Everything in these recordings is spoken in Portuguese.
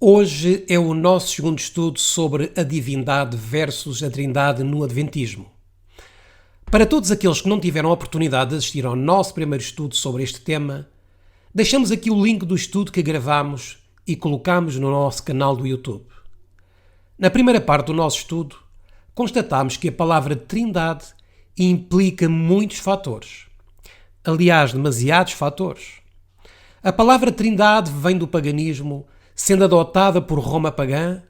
Hoje é o nosso segundo estudo sobre a divindade versus a trindade no Adventismo. Para todos aqueles que não tiveram a oportunidade de assistir ao nosso primeiro estudo sobre este tema, deixamos aqui o link do estudo que gravamos e colocamos no nosso canal do YouTube. Na primeira parte do nosso estudo, constatámos que a palavra trindade implica muitos fatores. Aliás, demasiados fatores. A palavra trindade vem do paganismo, sendo adotada por Roma pagã,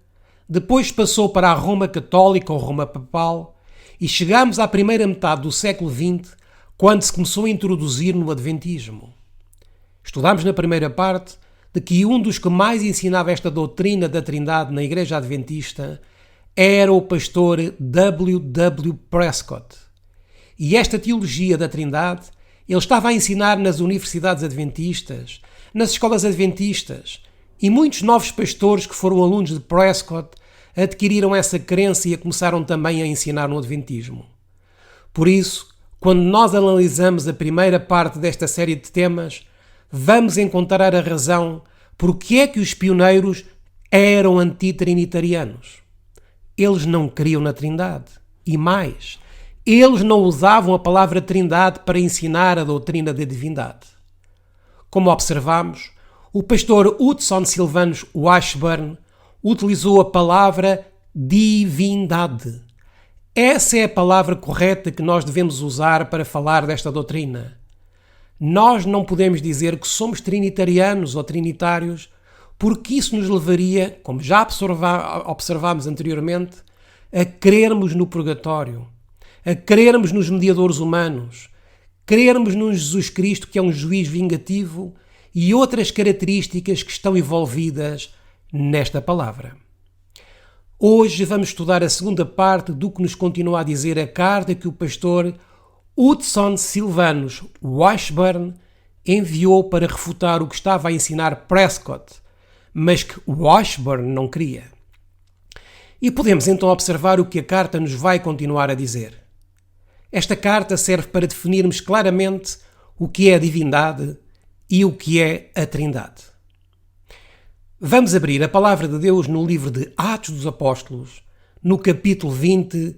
depois passou para a Roma católica ou Roma papal e chegamos à primeira metade do século XX, quando se começou a introduzir no Adventismo. Estudámos na primeira parte de que um dos que mais ensinava esta doutrina da Trindade na Igreja Adventista era o pastor W. W. Prescott. E esta teologia da Trindade ele estava a ensinar nas universidades adventistas, nas escolas adventistas, e muitos novos pastores que foram alunos de Prescott adquiriram essa crença e a começaram também a ensinar no Adventismo. Por isso, quando nós analisamos a primeira parte desta série de temas, vamos encontrar a razão porque é que os pioneiros eram antitrinitarianos. Eles não criam na Trindade. E mais, eles não usavam a palavra Trindade para ensinar a doutrina da divindade. Como observamos, o pastor Hudson Silvanus Washburn utilizou a palavra divindade. Essa é a palavra correta que nós devemos usar para falar desta doutrina. Nós não podemos dizer que somos trinitarianos ou trinitários, porque isso nos levaria, como já observámos anteriormente, a crermos no purgatório, a crermos nos mediadores humanos, crermos num Jesus Cristo que é um juiz vingativo e outras características que estão envolvidas nesta palavra. Hoje vamos estudar a segunda parte do que nos continua a dizer a carta que o pastor Hudson Silvanus Washburn enviou para refutar o que estava a ensinar Prescott, mas que Washburn não queria. E podemos então observar o que a carta nos vai continuar a dizer. Esta carta serve para definirmos claramente o que é a divindade e o que é a Trindade. Vamos abrir a palavra de Deus no livro de Atos dos Apóstolos, no capítulo 20,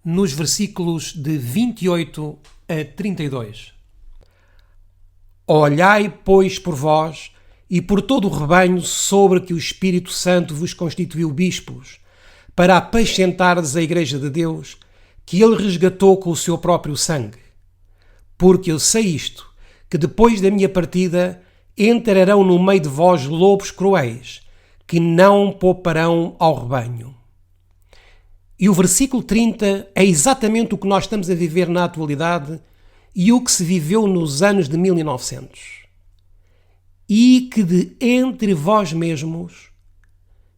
nos versículos de 28 a 32. Olhai, pois, por vós e por todo o rebanho sobre que o Espírito Santo vos constituiu bispos, para apacentardes a Igreja de Deus, que ele resgatou com o seu próprio sangue. Porque eu sei isto, que depois da minha partida entrarão no meio de vós lobos cruéis, que não pouparão ao rebanho. E o versículo 30 é exatamente o que nós estamos a viver na atualidade e o que se viveu nos anos de 1900. E que de entre vós mesmos,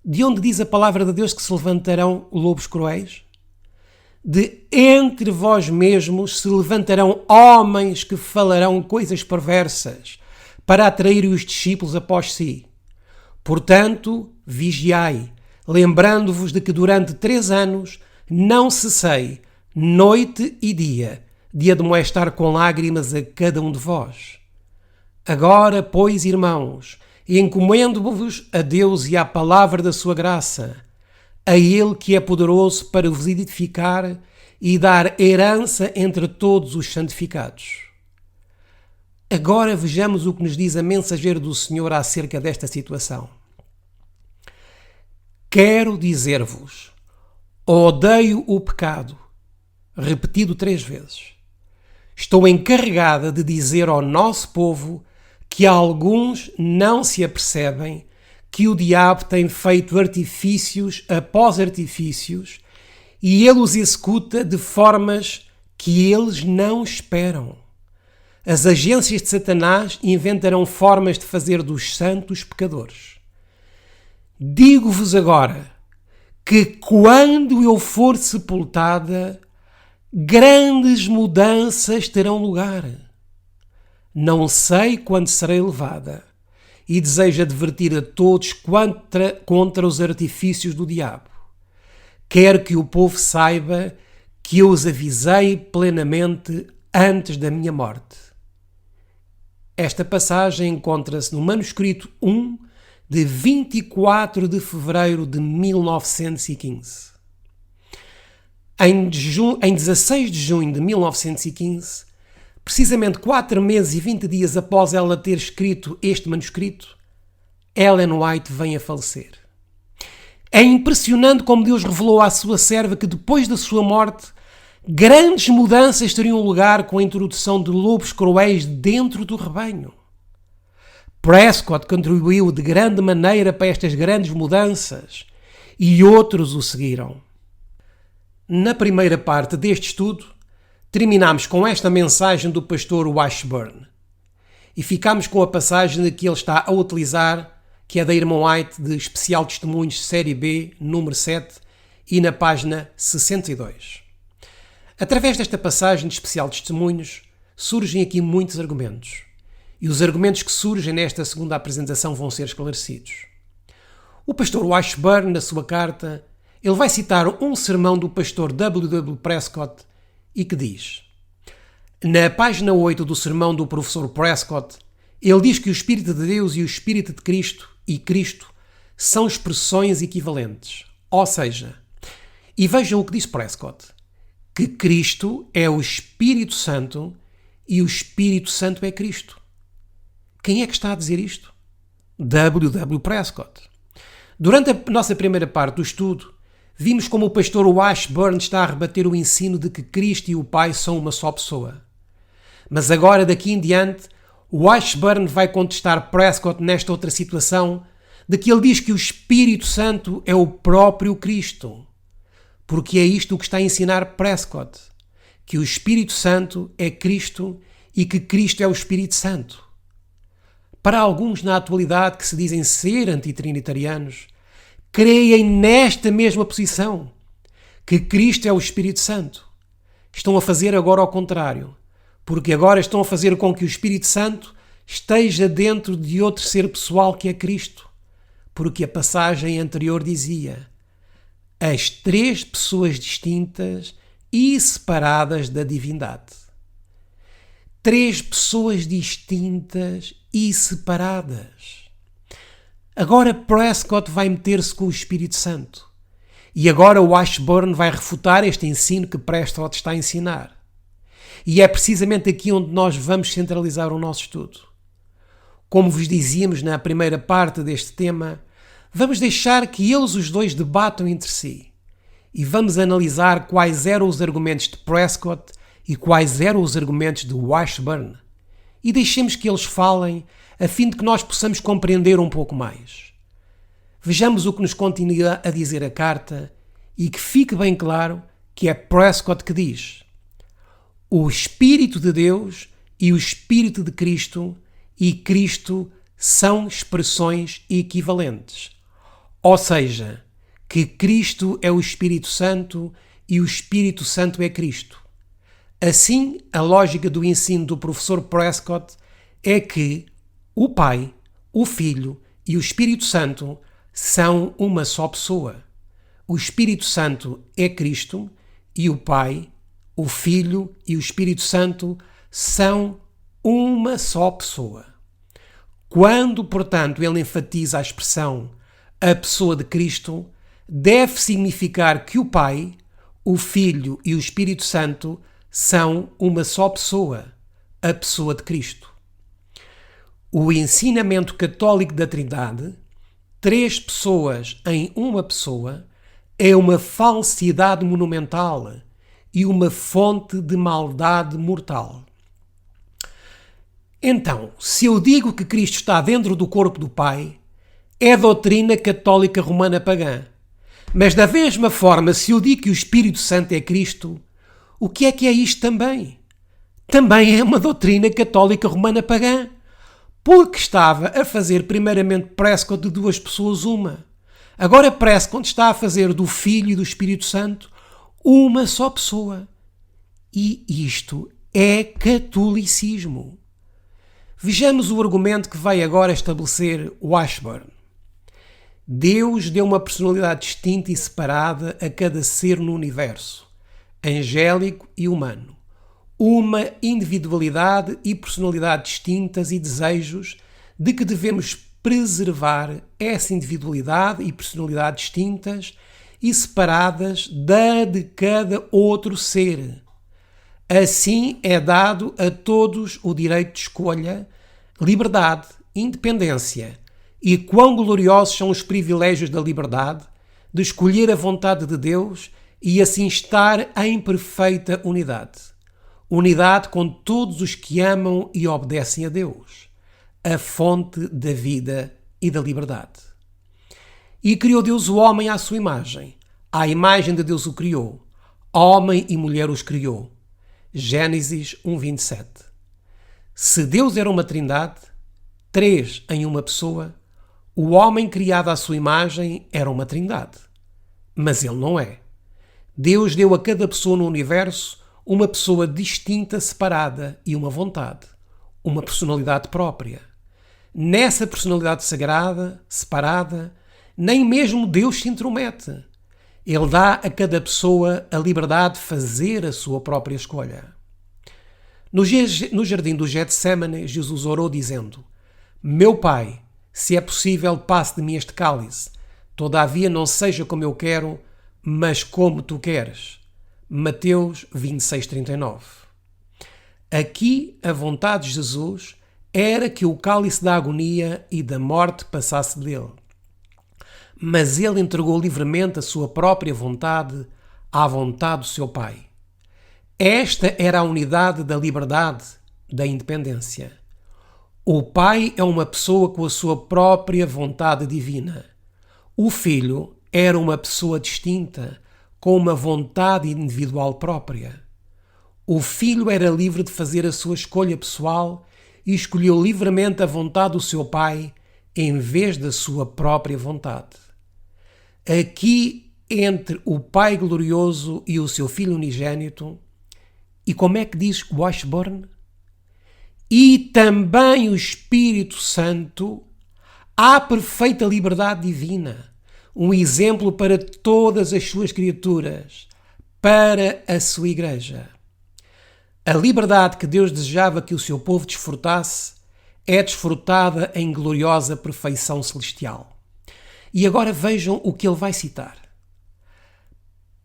de onde diz a palavra de Deus que se levantarão lobos cruéis? De entre vós mesmos se levantarão homens que falarão coisas perversas para atrair os discípulos após si. Portanto, vigiai, lembrando-vos de que durante 3 anos não cessei, noite e dia, de admoestar com lágrimas a cada um de vós. Agora, pois, irmãos, encomendo-vos a Deus e à palavra da sua graça, a Ele que é poderoso para vos edificar e dar herança entre todos os santificados. Agora vejamos o que nos diz a mensageira do Senhor acerca desta situação. Quero dizer-vos, odeio o pecado, repetido 3 vezes. Estou encarregada de dizer ao nosso povo que alguns não se apercebem que o diabo tem feito artifícios após artifícios e ele os executa de formas que eles não esperam. As agências de Satanás inventarão formas de fazer dos santos pecadores. Digo-vos agora que quando eu for sepultada, grandes mudanças terão lugar. Não sei quando serei levada, e desejo advertir a todos contra os artifícios do diabo. Quero que o povo saiba que eu os avisei plenamente antes da minha morte. Esta passagem encontra-se no manuscrito 1 de 24 de fevereiro de 1915. Em 16 de junho de 1915, precisamente 4 meses e 20 dias após ela ter escrito este manuscrito, Ellen White vem a falecer. É impressionante como Deus revelou à sua serva que depois da sua morte, grandes mudanças teriam lugar com a introdução de lobos cruéis dentro do rebanho. Prescott contribuiu de grande maneira para estas grandes mudanças e outros o seguiram. Na primeira parte deste estudo, terminamos com esta mensagem do pastor Washburn e ficamos com a passagem que ele está a utilizar, que é da irmã White de Especial Testemunhos, série B, número 7, e na página 62. Através desta passagem de Especial Testemunhos, surgem aqui muitos argumentos. E os argumentos que surgem nesta segunda apresentação vão ser esclarecidos. O pastor Washburn, na sua carta, ele vai citar um sermão do pastor W. Prescott e que diz: na página 8 do sermão do professor Prescott, ele diz que o Espírito de Deus e o Espírito de Cristo e Cristo são expressões equivalentes. Ou seja, e vejam o que diz Prescott, que Cristo é o Espírito Santo e o Espírito Santo é Cristo. Quem é que está a dizer isto? W. Prescott. Durante a nossa primeira parte do estudo, vimos como o pastor Washburn está a rebater o ensino de que Cristo e o Pai são uma só pessoa. Mas agora, daqui em diante, Washburn vai contestar Prescott nesta outra situação, de que ele diz que o Espírito Santo é o próprio Cristo. Porque é isto o que está a ensinar Prescott, que o Espírito Santo é Cristo e que Cristo é o Espírito Santo. Para alguns na atualidade que se dizem ser antitrinitarianos, creem nesta mesma posição, que Cristo é o Espírito Santo. Estão a fazer agora ao contrário, porque agora estão a fazer com que o Espírito Santo esteja dentro de outro ser pessoal que é Cristo, porque a passagem anterior dizia: as 3 pessoas distintas e separadas da divindade. 3 pessoas distintas e separadas. Agora Prescott vai meter-se com o Espírito Santo. E agora o Washburn vai refutar este ensino que Prescott está a ensinar. E é precisamente aqui onde nós vamos centralizar o nosso estudo. Como vos dizíamos na primeira parte deste tema, vamos deixar que eles os dois debatam entre si. E vamos analisar quais eram os argumentos de Prescott e quais eram os argumentos de Washburn. E deixemos que eles falem, a fim de que nós possamos compreender um pouco mais. Vejamos o que nos continua a dizer a carta e que fique bem claro que é Prescott que diz: o Espírito de Deus e o Espírito de Cristo e Cristo são expressões equivalentes. Ou seja, que Cristo é o Espírito Santo e o Espírito Santo é Cristo. Assim, a lógica do ensino do professor Prescott é que o Pai, o Filho e o Espírito Santo são uma só pessoa. O Espírito Santo é Cristo e o Pai, o Filho e o Espírito Santo são uma só pessoa. Quando, portanto, ele enfatiza a expressão a pessoa de Cristo, deve significar que o Pai, o Filho e o Espírito Santo são uma só pessoa, a pessoa de Cristo. O ensinamento católico da Trindade, 3 pessoas em uma pessoa, é uma falsidade monumental e uma fonte de maldade mortal. Então, se eu digo que Cristo está dentro do corpo do Pai, é doutrina católica romana pagã. Mas da mesma forma, se eu digo que o Espírito Santo é Cristo, o que é isto também? Também é uma doutrina católica romana pagã, porque estava a fazer primeiramente Prescott de 2 pessoas uma. Agora Prescott está a fazer do Filho e do Espírito Santo uma só pessoa. E isto é catolicismo. Vejamos o argumento que vai agora estabelecer Washburn. Deus deu uma personalidade distinta e separada a cada ser no universo, angélico e humano. Uma individualidade e personalidade distintas e desejos de que devemos preservar essa individualidade e personalidade distintas e separadas da de cada outro ser. Assim é dado a todos o direito de escolha, liberdade, independência. E quão gloriosos são os privilégios da liberdade, de escolher a vontade de Deus e assim estar em perfeita unidade. Unidade com todos os que amam e obedecem a Deus, a fonte da vida e da liberdade. E criou Deus o homem à sua imagem. À imagem de Deus o criou. Homem e mulher os criou. Gênesis 1:27. Se Deus era uma trindade, três em uma pessoa, o homem criado à sua imagem era uma trindade. Mas ele não é. Deus deu a cada pessoa no universo uma pessoa distinta, separada e uma vontade, uma personalidade própria. Nessa personalidade sagrada, separada, nem mesmo Deus se intromete. Ele dá a cada pessoa a liberdade de fazer a sua própria escolha. No jardim do Getsemane, Jesus orou dizendo: Meu Pai, se é possível, passe de mim este cálice. Todavia não seja como eu quero, mas como tu queres. Mateus 26:39. Aqui a vontade de Jesus era que o cálice da agonia e da morte passasse dele. Mas ele entregou livremente a sua própria vontade à vontade do seu Pai. Esta era a unidade da liberdade, da independência. O Pai é uma pessoa com a sua própria vontade divina. O Filho era uma pessoa distinta, com uma vontade individual própria. O Filho era livre de fazer a sua escolha pessoal e escolheu livremente a vontade do seu Pai em vez da sua própria vontade. Aqui, entre o Pai glorioso e o seu Filho unigênito, e como é que diz Washburn? E também o Espírito Santo, há perfeita liberdade divina, um exemplo para todas as suas criaturas, para a sua Igreja. A liberdade que Deus desejava que o seu povo desfrutasse é desfrutada em gloriosa perfeição celestial. E agora vejam o que ele vai citar.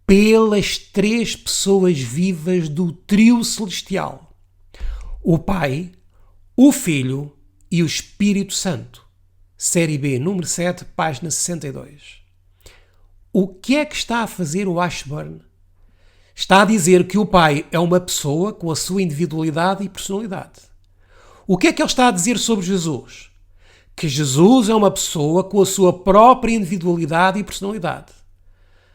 Pelas três pessoas vivas do trio celestial: o Pai, o Filho e o Espírito Santo. Série B, número 7, página 62. O que é que está a fazer o Washburn? Está a dizer que o Pai é uma pessoa com a sua individualidade e personalidade. O que é que ele está a dizer sobre Jesus? Que Jesus é uma pessoa com a sua própria individualidade e personalidade.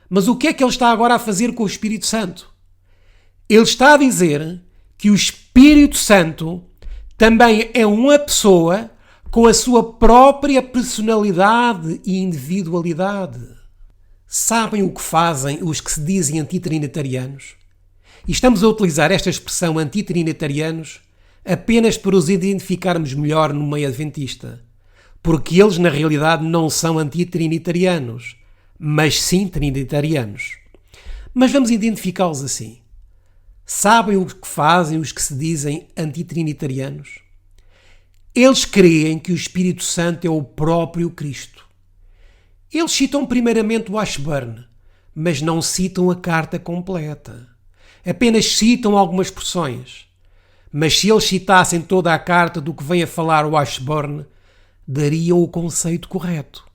Mas o que é que ele está agora a fazer com o Espírito Santo? Ele está a dizer que o Espírito Santo também é uma pessoa com a sua própria personalidade e individualidade. Sabem o que fazem os que se dizem antitrinitarianos? E estamos a utilizar esta expressão antitrinitarianos apenas para os identificarmos melhor no meio adventista, porque eles na realidade não são antitrinitarianos, mas sim trinitarianos. Mas vamos identificá-los assim. Sabem o que fazem os que se dizem antitrinitarianos? Eles creem que o Espírito Santo é o próprio Cristo. Eles citam primeiramente o Washburn, mas não citam a carta completa. Apenas citam algumas porções. Mas se eles citassem toda a carta do que vem a falar o Washburn, dariam o conceito correto.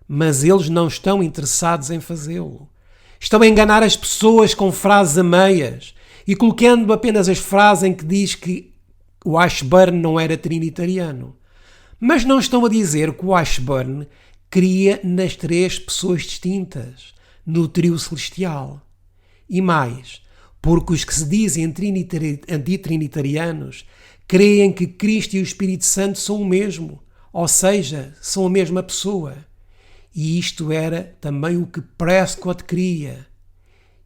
Mas eles não estão interessados em fazê-lo. Estão a enganar as pessoas com frases a meias e colocando apenas as frases em que diz que o Washburn não era trinitariano. Mas não estão a dizer que o Washburn cria nas três pessoas distintas, no trio celestial. E mais, porque os que se dizem antitrinitarianos creem que Cristo e o Espírito Santo são o mesmo, ou seja, são a mesma pessoa. E isto era também o que Prescott cria.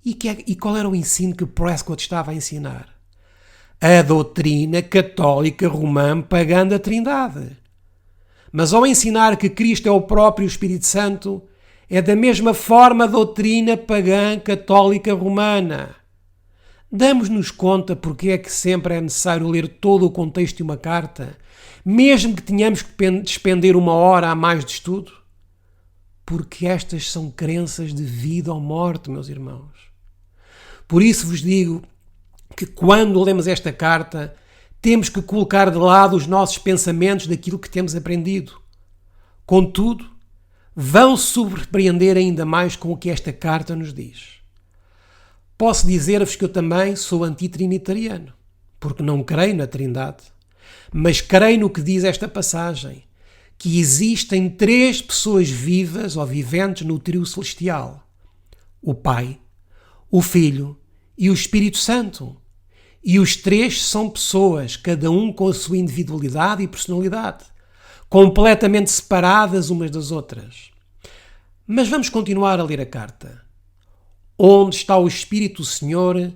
E qual era o ensino que Prescott estava a ensinar? A doutrina católica romã pagã da Trindade. Mas ao ensinar que Cristo é o próprio Espírito Santo, é da mesma forma a doutrina pagã católica romana. Damos-nos conta porque é que sempre é necessário ler todo o contexto de uma carta, mesmo que tenhamos que despender 1 hora a mais de estudo? Porque estas são crenças de vida ou morte, meus irmãos. Por isso vos digo que quando lemos esta carta, temos que colocar de lado os nossos pensamentos daquilo que temos aprendido. Contudo, vão surpreender ainda mais com o que esta carta nos diz. Posso dizer-vos que eu também sou antitrinitariano, porque não creio na Trindade, mas creio no que diz esta passagem, que existem 3 pessoas vivas ou viventes no trio celestial: o Pai, o Filho e o Espírito Santo. E os 3 são pessoas, cada um com a sua individualidade e personalidade, completamente separadas umas das outras. Mas vamos continuar a ler a carta. Onde está o Espírito do Senhor,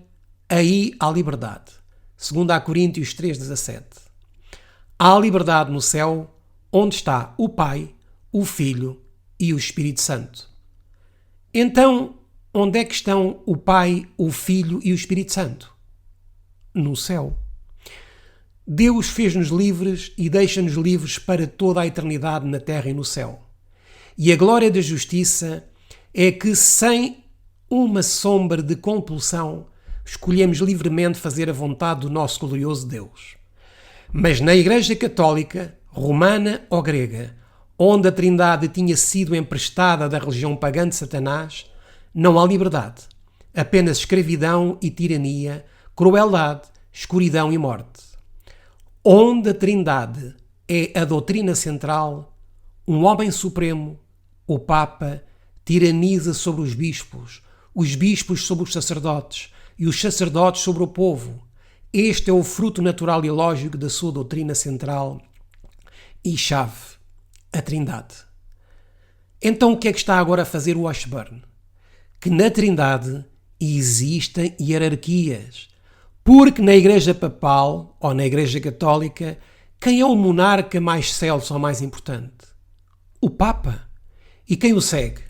aí há liberdade. 2 Coríntios 3,17. Há liberdade no céu, onde está o Pai, o Filho e o Espírito Santo. Então, onde é que estão o Pai, o Filho e o Espírito Santo? No céu. Deus fez-nos livres e deixa-nos livres para toda a eternidade na terra e no céu. E a glória da justiça é que, sem uma sombra de compulsão, escolhemos livremente fazer a vontade do nosso glorioso Deus. Mas na Igreja Católica, romana ou grega, onde a Trindade tinha sido emprestada da religião pagã de Satanás, não há liberdade, apenas escravidão e tirania, crueldade, escuridão e morte. Onde a Trindade é a doutrina central, um homem supremo, o Papa, tiraniza sobre os bispos sobre os sacerdotes e os sacerdotes sobre o povo. Este é o fruto natural e lógico da sua doutrina central e chave, a Trindade. Então o que é que está agora a fazer o Washburn? Que na Trindade existem hierarquias, porque na Igreja Papal ou na Igreja Católica, quem é o monarca mais excelso ou mais importante? O Papa. E quem o segue?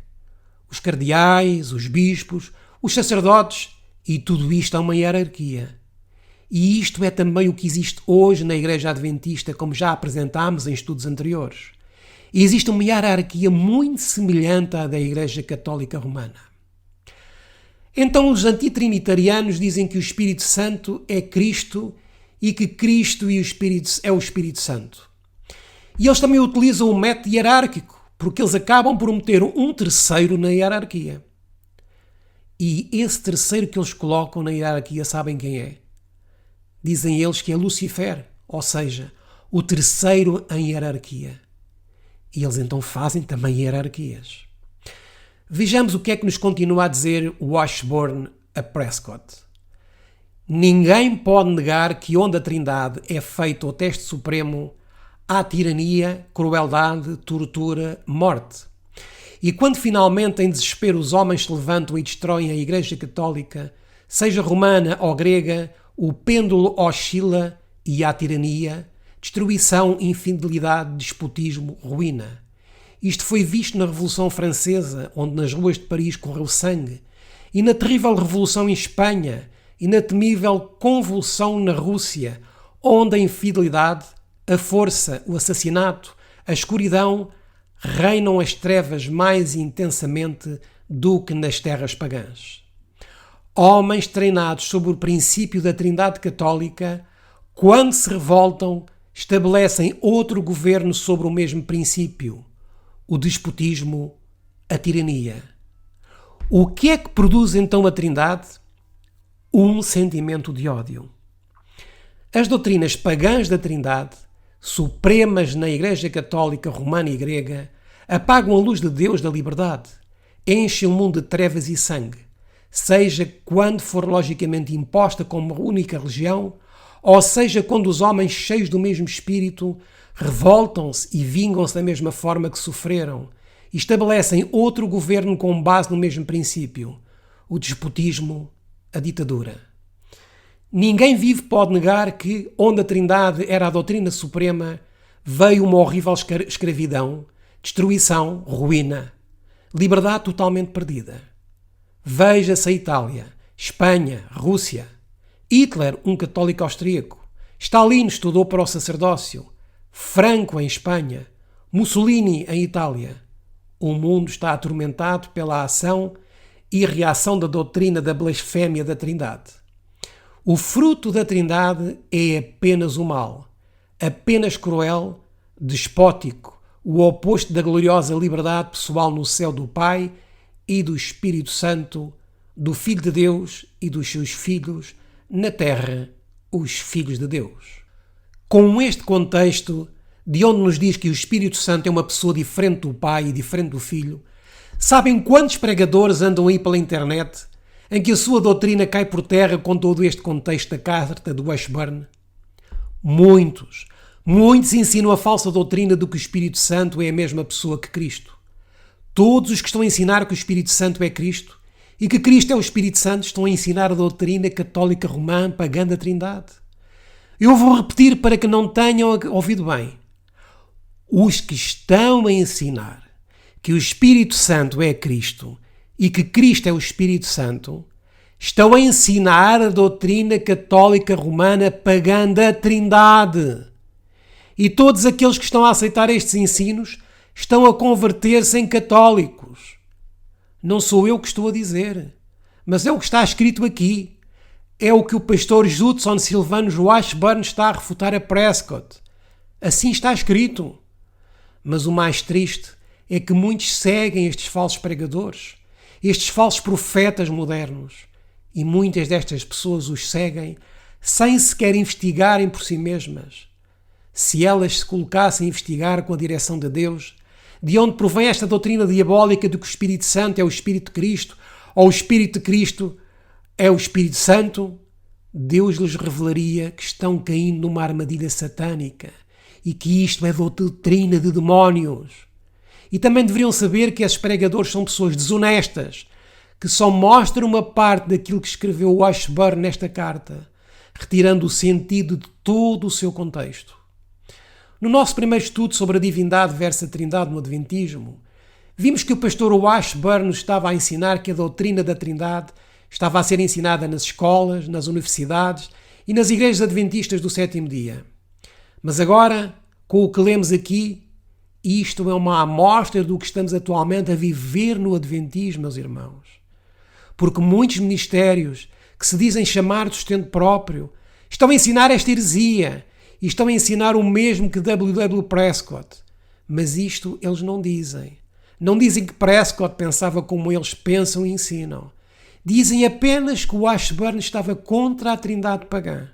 Os cardeais, os bispos, os sacerdotes, e tudo isto é uma hierarquia. E isto é também o que existe hoje na Igreja Adventista, como já apresentámos em estudos anteriores. E existe uma hierarquia muito semelhante à da Igreja Católica Romana. Então os antitrinitarianos dizem que o Espírito Santo é Cristo e que Cristo e o Espírito é o Espírito Santo. E eles também utilizam o método hierárquico, porque eles acabam por meter um terceiro na hierarquia. E esse terceiro que eles colocam na hierarquia, sabem quem é? Dizem eles que é Lucifer, ou seja, o terceiro em hierarquia. E eles então fazem também hierarquias. Vejamos o que é que nos continua a dizer Washburn a Prescott. Ninguém pode negar que onde a Trindade é feito o teste supremo, há tirania, crueldade, tortura, morte. E quando finalmente em desespero os homens se levantam e destroem a Igreja Católica, seja romana ou grega, o pêndulo oscila e há tirania, destruição, infidelidade, despotismo, ruína. Isto foi visto na Revolução Francesa, onde nas ruas de Paris correu sangue, e na terrível Revolução em Espanha, e na temível convulsão na Rússia, onde a infidelidade, a força, o assassinato, a escuridão reinam as trevas mais intensamente do que nas terras pagãs. Homens treinados sob o princípio da Trindade Católica, quando se revoltam, estabelecem outro governo sobre o mesmo princípio, o despotismo, a tirania. O que é que produz então a Trindade? Um sentimento de ódio. As doutrinas pagãs da Trindade, supremas na Igreja Católica Romana e Grega, apagam a luz de Deus da liberdade, enchem o mundo de trevas e sangue, seja quando for logicamente imposta como única religião, ou seja quando os homens cheios do mesmo espírito revoltam-se e vingam-se da mesma forma que sofreram e estabelecem outro governo com base no mesmo princípio, o despotismo, a ditadura. Ninguém vivo pode negar que, onde a Trindade era a doutrina suprema, veio uma horrível escravidão, destruição, ruína, liberdade totalmente perdida. Veja-se a Itália, Espanha, Rússia. Hitler, um católico austríaco. Stalin estudou para o sacerdócio. Franco, em Espanha. Mussolini, em Itália. O mundo está atormentado pela ação e reação da doutrina da blasfémia da Trindade. O fruto da Trindade é apenas o mal, apenas cruel, despótico, o oposto da gloriosa liberdade pessoal no céu do Pai e do Espírito Santo, do Filho de Deus e dos seus filhos, na terra, os filhos de Deus. Com este contexto, de onde nos diz que o Espírito Santo é uma pessoa diferente do Pai e diferente do Filho, sabem quantos pregadores andam aí pela internet em que a sua doutrina cai por terra com todo este contexto da carta do Washburn? Muitos ensinam a falsa doutrina de que o Espírito Santo é a mesma pessoa que Cristo. Todos os que estão a ensinar que o Espírito Santo é Cristo e que Cristo é o Espírito Santo estão a ensinar a doutrina católica romã pagã da Trindade. Eu vou repetir para que não tenham ouvido bem. Os que estão a ensinar que o Espírito Santo é Cristo e que Cristo é o Espírito Santo estão a ensinar a doutrina católica romana pagã da Trindade. E todos aqueles que estão a aceitar estes ensinos estão a converter-se em católicos. Não sou eu que estou a dizer, mas é o que está escrito aqui. É o que o pastor Judson Silvanus Washburn está a refutar a Prescott. Assim está escrito. Mas o mais triste é que muitos seguem estes falsos pregadores, estes falsos profetas modernos. E muitas destas pessoas os seguem sem sequer investigarem por si mesmas. Se elas se colocassem a investigar com a direção de Deus, de onde provém esta doutrina diabólica de que o Espírito Santo é o Espírito de Cristo, ou o Espírito de Cristo é o Espírito Santo, Deus lhes revelaria que estão caindo numa armadilha satânica e que isto é doutrina de demónios. E também deveriam saber que esses pregadores são pessoas desonestas, que só mostram uma parte daquilo que escreveu Washburn nesta carta, retirando o sentido de todo o seu contexto. No nosso primeiro estudo sobre a divindade versus a Trindade no Adventismo, vimos que o pastor Washburn nos estava a ensinar que a doutrina da Trindade estava a ser ensinada nas escolas, nas universidades e nas igrejas adventistas do sétimo dia. Mas agora, com o que lemos aqui, isto é uma amostra do que estamos atualmente a viver no Adventismo, meus irmãos. Porque muitos ministérios que se dizem chamar de sustento próprio estão a ensinar esta heresia e estão a ensinar o mesmo que W. Prescott. Mas isto eles não dizem. Não dizem que Prescott pensava como eles pensam e ensinam. Dizem apenas que o Washburn estava contra a Trindade pagã.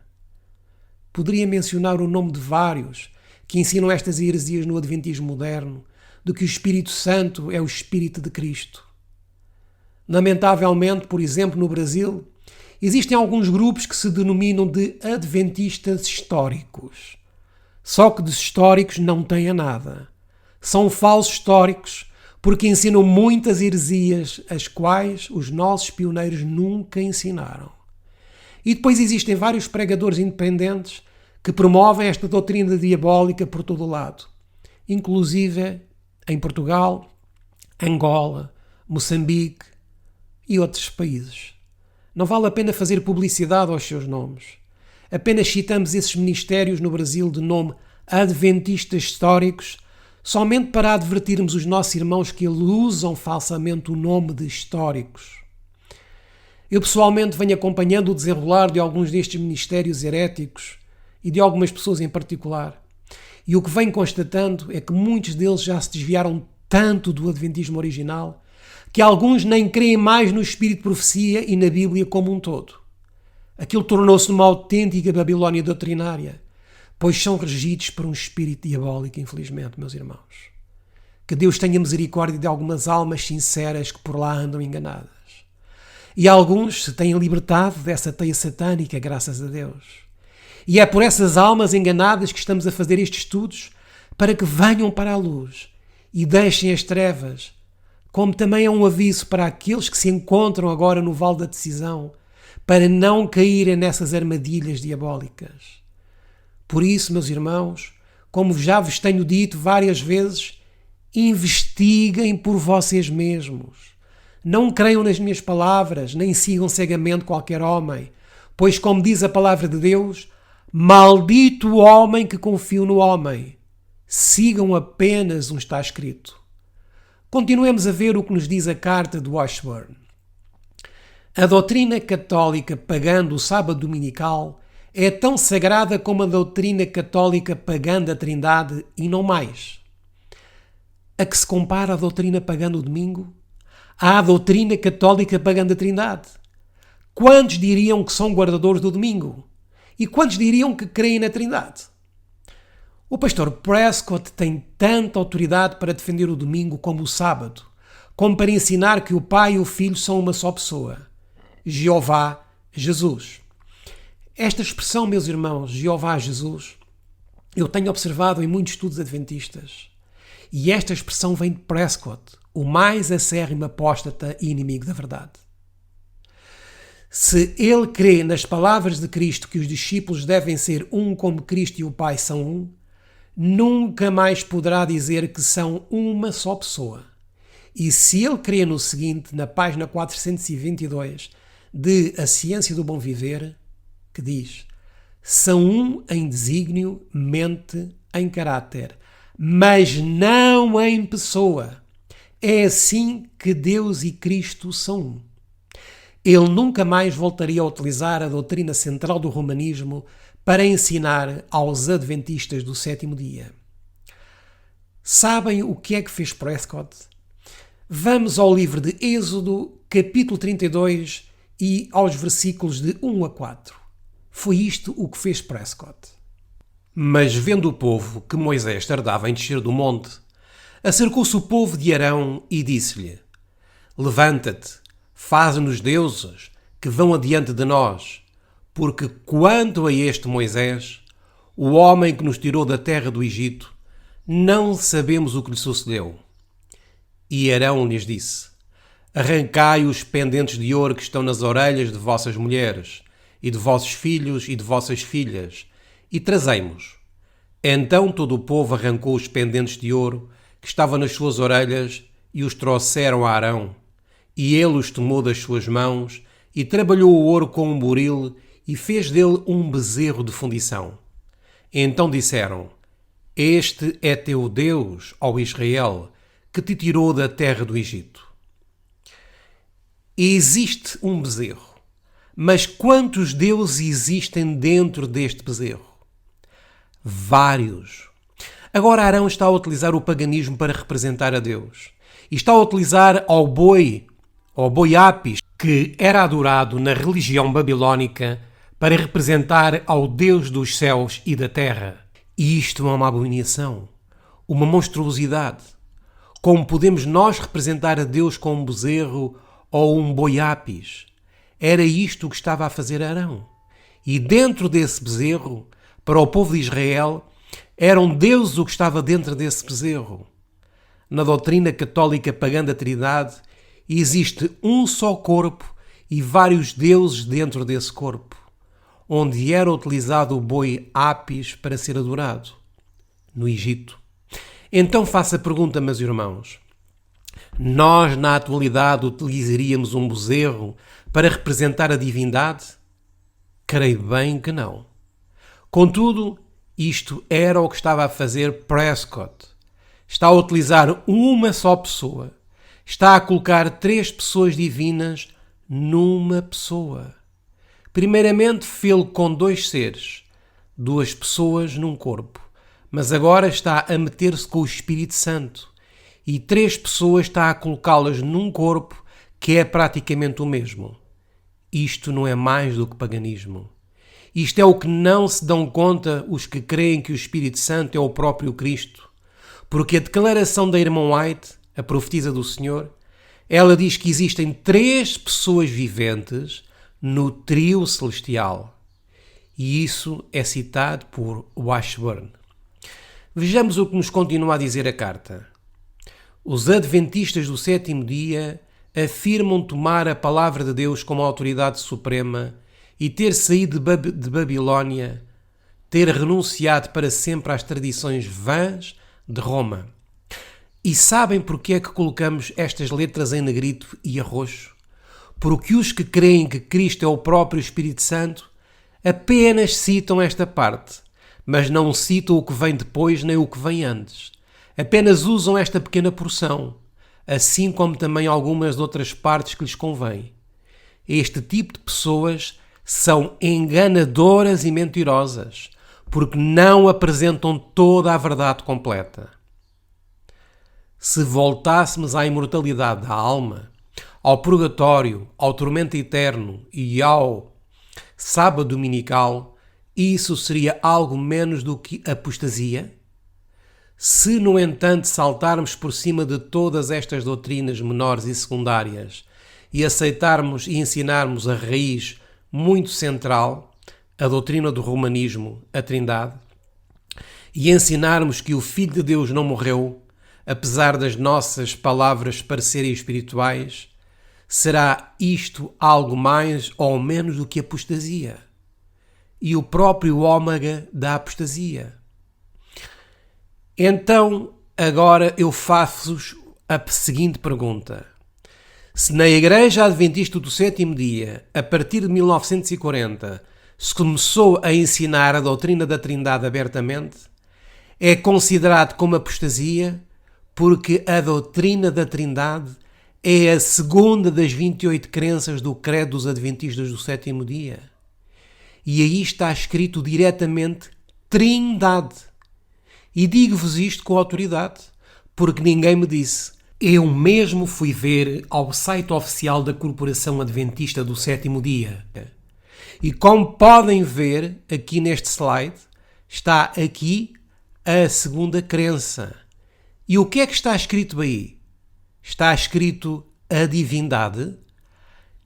Poderia mencionar o nome de vários que ensinam estas heresias no Adventismo moderno, de que o Espírito Santo é o Espírito de Cristo. Lamentavelmente, por exemplo, no Brasil, existem alguns grupos que se denominam de adventistas históricos. Só que dos históricos não têm nada. São falsos históricos porque ensinam muitas heresias as quais os nossos pioneiros nunca ensinaram. E depois existem vários pregadores independentes que promovem esta doutrina diabólica por todo o lado, inclusive em Portugal, Angola, Moçambique e outros países. Não vale a pena fazer publicidade aos seus nomes. Apenas citamos esses ministérios no Brasil de nome adventistas históricos somente para advertirmos os nossos irmãos que eles usam falsamente o nome de históricos. Eu pessoalmente venho acompanhando o desenrolar de alguns destes ministérios heréticos e de algumas pessoas em particular. E o que venho constatando é que muitos deles já se desviaram tanto do adventismo original que alguns nem creem mais no espírito de profecia e na Bíblia como um todo. Aquilo tornou-se numa autêntica Babilónia doutrinária, pois são regidos por um espírito diabólico, infelizmente, meus irmãos. Que Deus tenha misericórdia de algumas almas sinceras que por lá andam enganadas. E alguns se têm libertado dessa teia satânica, graças a Deus. E é por essas almas enganadas que estamos a fazer estes estudos, para que venham para a luz e deixem as trevas, como também é um aviso para aqueles que se encontram agora no vale da decisão, para não caírem nessas armadilhas diabólicas. Por isso, meus irmãos, como já vos tenho dito várias vezes, investiguem por vocês mesmos. Não creiam nas minhas palavras, nem sigam cegamente qualquer homem, Pois, como diz a palavra de Deus, maldito o homem que confia no homem. Sigam apenas um está escrito. Continuemos a ver o que nos diz a carta de Washburn. A doutrina católica pagã do sábado dominical é tão sagrada como a doutrina católica pagã da Trindade e não mais. A que se compara a doutrina pagã do domingo? À doutrina católica pagã da Trindade. Quantos diriam que são guardadores do domingo? E quantos diriam que creem na Trindade? O pastor Prescott tem tanta autoridade para defender o domingo como o sábado, como para ensinar que o Pai e o Filho são uma só pessoa. Jeová, Jesus. Esta expressão, meus irmãos, Jeová, Jesus, eu tenho observado em muitos estudos adventistas. E esta expressão vem de Prescott, o mais acérrimo apóstata e inimigo da verdade. Se ele crê nas palavras de Cristo que os discípulos devem ser um como Cristo e o Pai são um, nunca mais poderá dizer que são uma só pessoa. E se ele crê no seguinte, na página 422 de A Ciência do Bom Viver, que diz: são um em desígnio, mente, em caráter, mas não em pessoa. É assim que Deus e Cristo são um. Ele nunca mais voltaria a utilizar a doutrina central do romanismo para ensinar aos adventistas do sétimo dia. Sabem o que é que fez Prescott? Vamos ao livro de Êxodo, capítulo 32, e aos versículos de 1 a 4. Foi isto o que fez Prescott. Mas vendo o povo que Moisés tardava em descer do monte, acercou-se o povo de Arão e disse-lhe: levanta-te, faz-nos deuses que vão adiante de nós, porque quanto a este Moisés, o homem que nos tirou da terra do Egito, não sabemos o que lhe sucedeu. E Arão lhes disse: arrancai os pendentes de ouro que estão nas orelhas de vossas mulheres, e de vossos filhos e de vossas filhas, e trazei-mos. Então todo o povo arrancou os pendentes de ouro que estavam nas suas orelhas e os trouxeram a Arão. E ele os tomou das suas mãos e trabalhou o ouro com um buril e fez dele um bezerro de fundição. Então disseram: este é teu Deus, ó Israel, que te tirou da terra do Egito. E existe um bezerro. Mas quantos deuses existem dentro deste bezerro? Vários. Agora Arão está a utilizar o paganismo para representar a Deus. E está a utilizar ao boi Apis, que era adorado na religião babilónica, para representar ao Deus dos céus e da terra. E isto é uma abominação, uma monstruosidade. Como podemos nós representar a Deus com um bezerro ou um boi Apis? Era isto que estava a fazer Arão. E dentro desse bezerro, para o povo de Israel, era um Deus o que estava dentro desse bezerro. Na doutrina católica pagã da Trindade, existe um só corpo e vários deuses dentro desse corpo, onde era utilizado o boi Apis para ser adorado, no Egito. Então faço a pergunta, meus irmãos: nós na atualidade utilizaríamos um bezerro para representar a divindade? Creio bem que não. Contudo, isto era o que estava a fazer Prescott. Está a utilizar uma só pessoa. Está a colocar três pessoas divinas numa pessoa. Primeiramente fê-lo com dois seres, duas pessoas num corpo. Mas agora está a meter-se com o Espírito Santo. E três pessoas está a colocá-las num corpo que é praticamente o mesmo. Isto não é mais do que paganismo. Isto é o que não se dão conta os que creem que o Espírito Santo é o próprio Cristo. Porque a declaração da irmã White, a profetisa do Senhor, ela diz que existem três pessoas viventes no trio celestial. E isso é citado por Washburn. Vejamos o que nos continua a dizer a carta. Os adventistas do sétimo dia afirmam tomar a palavra de Deus como autoridade suprema e ter saído de Babilónia, ter renunciado para sempre às tradições vãs de Roma. E sabem porque é que colocamos estas letras em negrito e a roxo? porque os que creem que Cristo é o próprio Espírito Santo apenas citam esta parte, mas não citam o que vem depois nem o que vem antes. Apenas usam esta pequena porção, assim como também algumas outras partes que lhes convém. Este tipo de pessoas são enganadoras e mentirosas, porque não apresentam toda a verdade completa. Se voltássemos à imortalidade da alma, ao purgatório, ao tormento eterno e ao sábado dominical, isso seria algo menos do que apostasia? Se, no entanto, saltarmos por cima de todas estas doutrinas menores e secundárias e aceitarmos e ensinarmos a raiz muito central, a doutrina do romanismo, a Trindade, e ensinarmos que o Filho de Deus não morreu, apesar das nossas palavras parecerem espirituais, será isto algo mais ou menos do que apostasia? E o próprio ômega da apostasia? Então, agora eu faço-vos a seguinte pergunta. Se na Igreja Adventista do Sétimo Dia, a partir de 1940, se começou a ensinar a doutrina da Trindade abertamente, é considerado como apostasia porque a doutrina da Trindade é a segunda das 28 crenças do Credo dos Adventistas do Sétimo Dia. E aí está escrito diretamente Trindade. E digo-vos isto com autoridade, porque ninguém me disse. Eu mesmo fui ver ao site oficial da Corporação Adventista do Sétimo Dia. E como podem ver aqui neste slide, está aqui a segunda crença. E o que é que está escrito aí? Está escrito a divindade?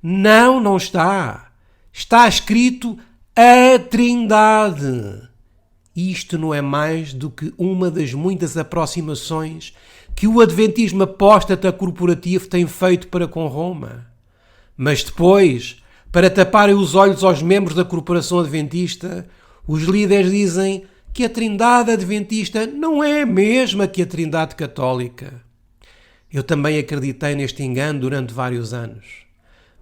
Não, não está. Está escrito a Trindade. Isto não é mais do que uma das muitas aproximações que o adventismo apóstata corporativo tem feito para com Roma. Mas depois, para taparem os olhos aos membros da corporação adventista, os líderes dizem que a Trindade adventista não é a mesma que a Trindade católica. Eu também acreditei neste engano durante vários anos.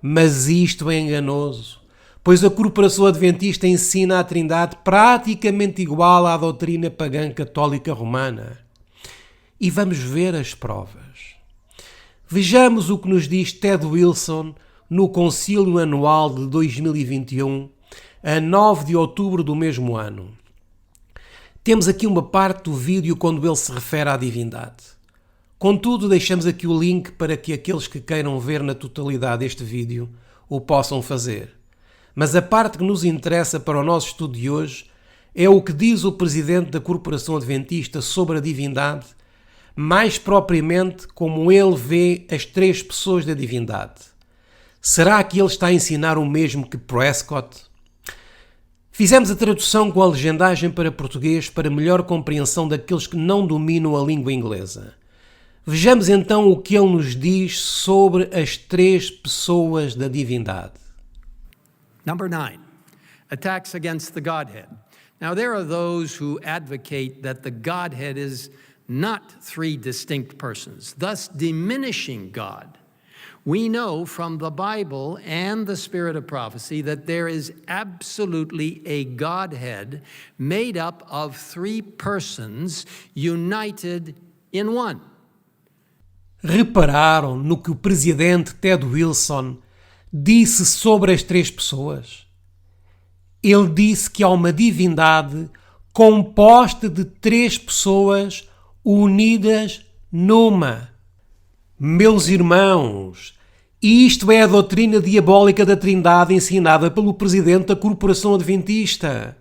Mas isto é enganoso, pois a corporação adventista ensina a Trindade praticamente igual à doutrina pagã católica romana. E vamos ver as provas. Vejamos o que nos diz Ted Wilson no Concílio Anual de 2021, a 9 de outubro do mesmo ano. Temos aqui uma parte do vídeo quando ele se refere à divindade. Contudo, deixamos aqui o link para que aqueles que queiram ver na totalidade este vídeo o possam fazer. Mas a parte que nos interessa para o nosso estudo de hoje é o que diz o presidente da Corporação Adventista sobre a divindade, mais propriamente como ele vê as três pessoas da divindade. Será que ele está a ensinar o mesmo que Prescott? Fizemos a tradução com a legendagem para português para melhor compreensão daqueles que não dominam a língua inglesa. Vejamos então o que ele nos diz sobre as três pessoas da divindade. Number 9, attacks against the Godhead. Now, there are those who advocate that the Godhead is not three distinct persons, thus diminishing God. We know from the Bible and the spirit of prophecy that there is absolutely a Godhead made up of three persons united in one. Repararam no que o presidente Ted Wilson disse sobre as três pessoas? Ele disse que há uma divindade composta de três pessoas unidas numa. Meus irmãos, isto é a doutrina diabólica da Trindade ensinada pelo presidente da Corporação Adventista.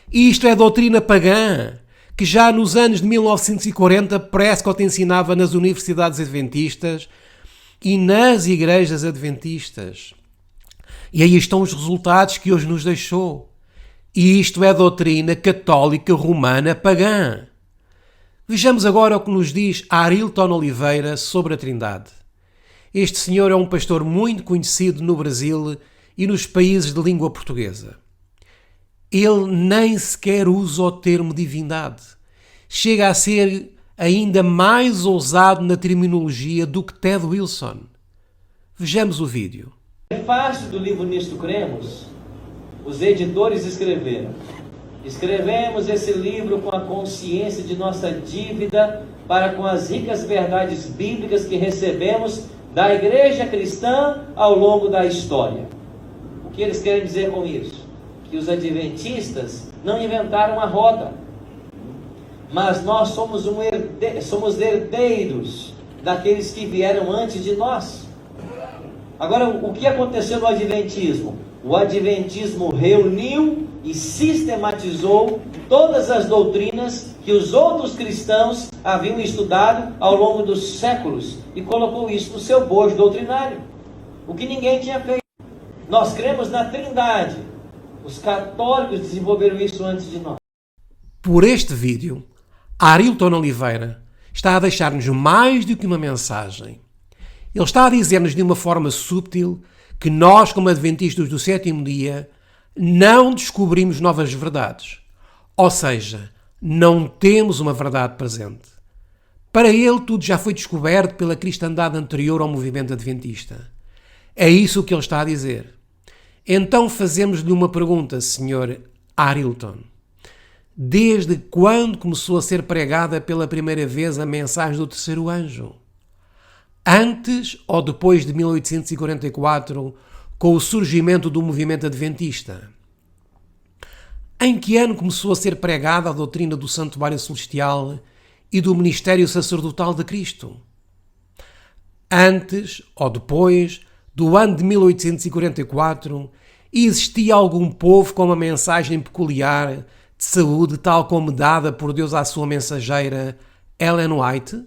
Isto é a doutrina pagã que já nos anos de 1940 Prescott ensinava nas universidades adventistas e nas igrejas adventistas. E aí estão os resultados que hoje nos deixou. E isto é a doutrina católica romana pagã. Vejamos agora o que nos diz Arilton Oliveira sobre a Trindade. Este senhor é um pastor muito conhecido no Brasil e nos países de língua portuguesa. Ele nem sequer usa o termo divindade. Chega a ser ainda mais ousado na terminologia do que Ted Wilson. Vejamos o vídeo. prefácio do livro Nisto Cremos, os editores escrevemos esse livro com a consciência de nossa dívida para com as ricas verdades bíblicas que recebemos da igreja cristã ao longo da história. O que eles querem dizer com isso? Que os adventistas não inventaram a roda, mas nós somos herdeiros daqueles que vieram antes de nós. Agora, o que aconteceu no Adventismo? O Adventismo reuniu e sistematizou todas as doutrinas que os outros cristãos haviam estudado ao longo dos séculos e colocou isso no seu bojo doutrinário, o que ninguém tinha feito. Nós cremos na Trindade. Os católicos desenvolveram isso antes de nós. Por este vídeo, Arilton Oliveira está a deixar-nos mais do que uma mensagem. Ele está a dizer-nos de uma forma subtil que nós, como adventistas do sétimo dia, não descobrimos novas verdades. Ou seja, não temos uma verdade presente. Para ele, tudo já foi descoberto pela cristandade anterior ao movimento adventista. É isso que ele está a dizer. Então fazemos-lhe uma pergunta, Sr. Arilton. Desde quando começou a ser pregada pela primeira vez a mensagem do terceiro anjo? Antes ou depois de 1844, com o surgimento do movimento adventista? Em que ano começou a ser pregada a doutrina do santuário celestial e do ministério sacerdotal de Cristo? Antes ou depois do ano de 1844, existia algum povo com uma mensagem peculiar de saúde, tal como dada por Deus à sua mensageira Ellen White?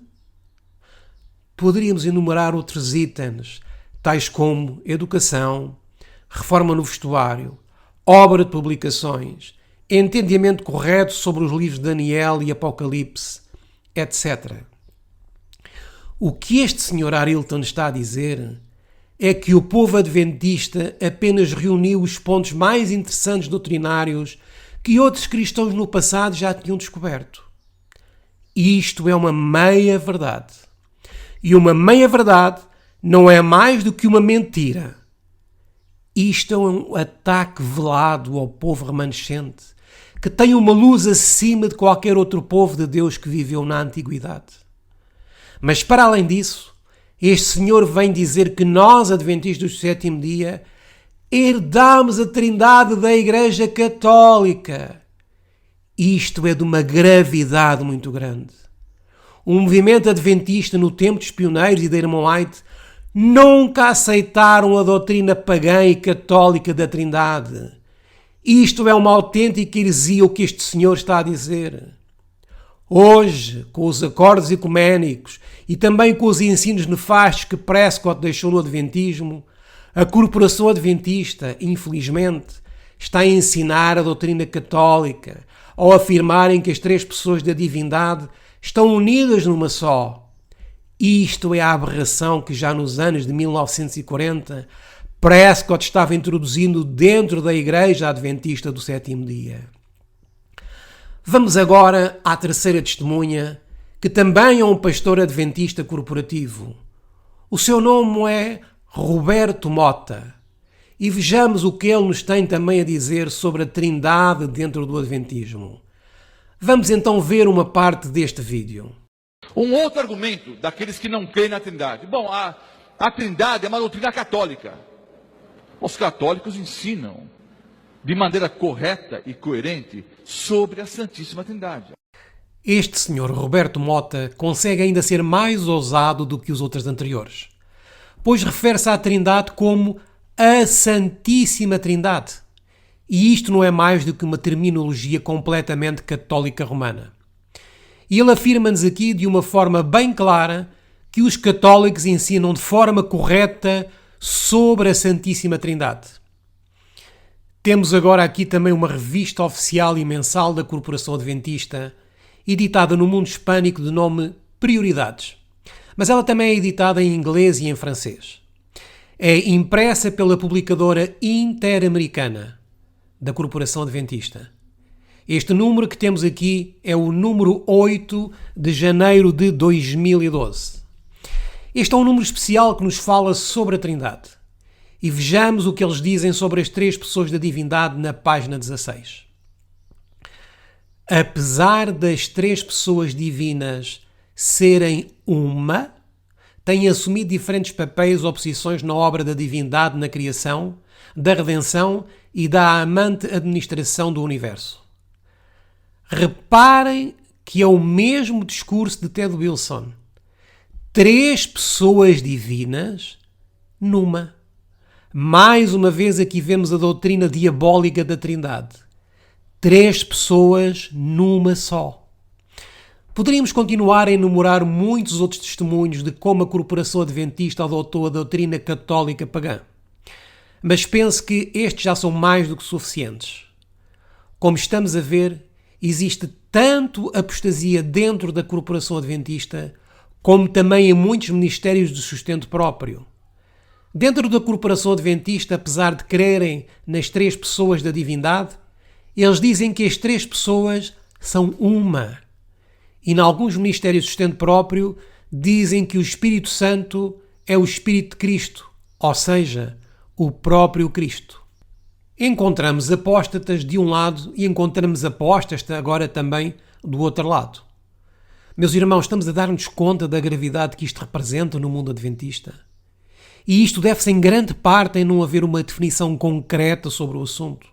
Poderíamos enumerar outros itens, tais como educação, reforma no vestuário, obra de publicações, entendimento correto sobre os livros de Daniel e Apocalipse, etc. O que este Sr. Arilton está a dizer é que o povo adventista apenas reuniu os pontos mais interessantes doutrinários que outros cristãos no passado já tinham descoberto. Isto é uma meia-verdade. E uma meia-verdade não é mais do que uma mentira. Isto é um ataque velado ao povo remanescente, que tem uma luz acima de qualquer outro povo de Deus que viveu na antiguidade. Mas para além disso, este Senhor vem dizer que nós, adventistas do sétimo dia, herdamos a Trindade da Igreja Católica. Isto é de uma gravidade muito grande. O movimento adventista no tempo dos pioneiros e da irmã White nunca aceitaram a doutrina pagã e católica da Trindade. Isto é uma autêntica heresia o que este Senhor está a dizer. Hoje, com os acordos ecuménicos e também com os ensinos nefastos que Prescott deixou no Adventismo, a corporação adventista, infelizmente, está a ensinar a doutrina católica ao afirmarem que as três pessoas da divindade estão unidas numa só. Isto é a aberração que já nos anos de 1940 Prescott estava introduzindo dentro da Igreja Adventista do sétimo dia. Vamos agora à terceira testemunha, que também é um pastor adventista corporativo. O seu nome é Roberto Mota. E vejamos o que ele nos tem também a dizer sobre a Trindade dentro do Adventismo. Vamos então ver uma parte deste vídeo. Um outro argumento daqueles que não creem na Trindade. Bom, a Trindade é uma doutrina católica. Os católicos ensinam de maneira correta e coerente sobre a Santíssima Trindade. Este senhor Roberto Mota consegue ainda ser mais ousado do que os outros anteriores, pois refere-se à Trindade como a Santíssima Trindade. E isto não é mais do que uma terminologia completamente católica romana. E ele afirma-nos aqui de uma forma bem clara que os católicos ensinam de forma correta sobre a Santíssima Trindade. Temos agora aqui também uma revista oficial e mensal da Corporação Adventista, editada no mundo hispânico de nome Prioridades, mas ela também é editada em inglês e em francês. É impressa pela publicadora Interamericana, da Corporação Adventista. Este número que temos aqui é o número 8 de janeiro de 2012. Este é um número especial que nos fala sobre a Trindade. e vejamos o que eles dizem sobre as três pessoas da divindade na página 16. Apesar das três pessoas divinas serem uma, têm assumido diferentes papéis ou posições na obra da divindade na criação, da redenção e da amante administração do universo. Reparem que é o mesmo discurso de Ted Wilson. Três pessoas divinas numa. Mais uma vez aqui vemos a doutrina diabólica da Trindade. Três pessoas numa só. Poderíamos continuar a enumerar muitos outros testemunhos de como a corporação adventista adotou a doutrina católica pagã. Mas penso que estes já são mais do que suficientes. Como estamos a ver, existe tanto apostasia dentro da corporação adventista, como também em muitos ministérios de sustento próprio. Dentro da corporação adventista, apesar de crerem nas três pessoas da divindade, eles dizem que as três pessoas são uma. E em alguns ministérios de sustento próprio, dizem que o Espírito Santo é o Espírito de Cristo, ou seja, o próprio Cristo. Encontramos apóstatas de um lado e encontramos apóstatas agora também do outro lado. Meus irmãos, estamos a dar-nos conta da gravidade que isto representa no mundo adventista. E isto deve-se em grande parte em não haver uma definição concreta sobre o assunto,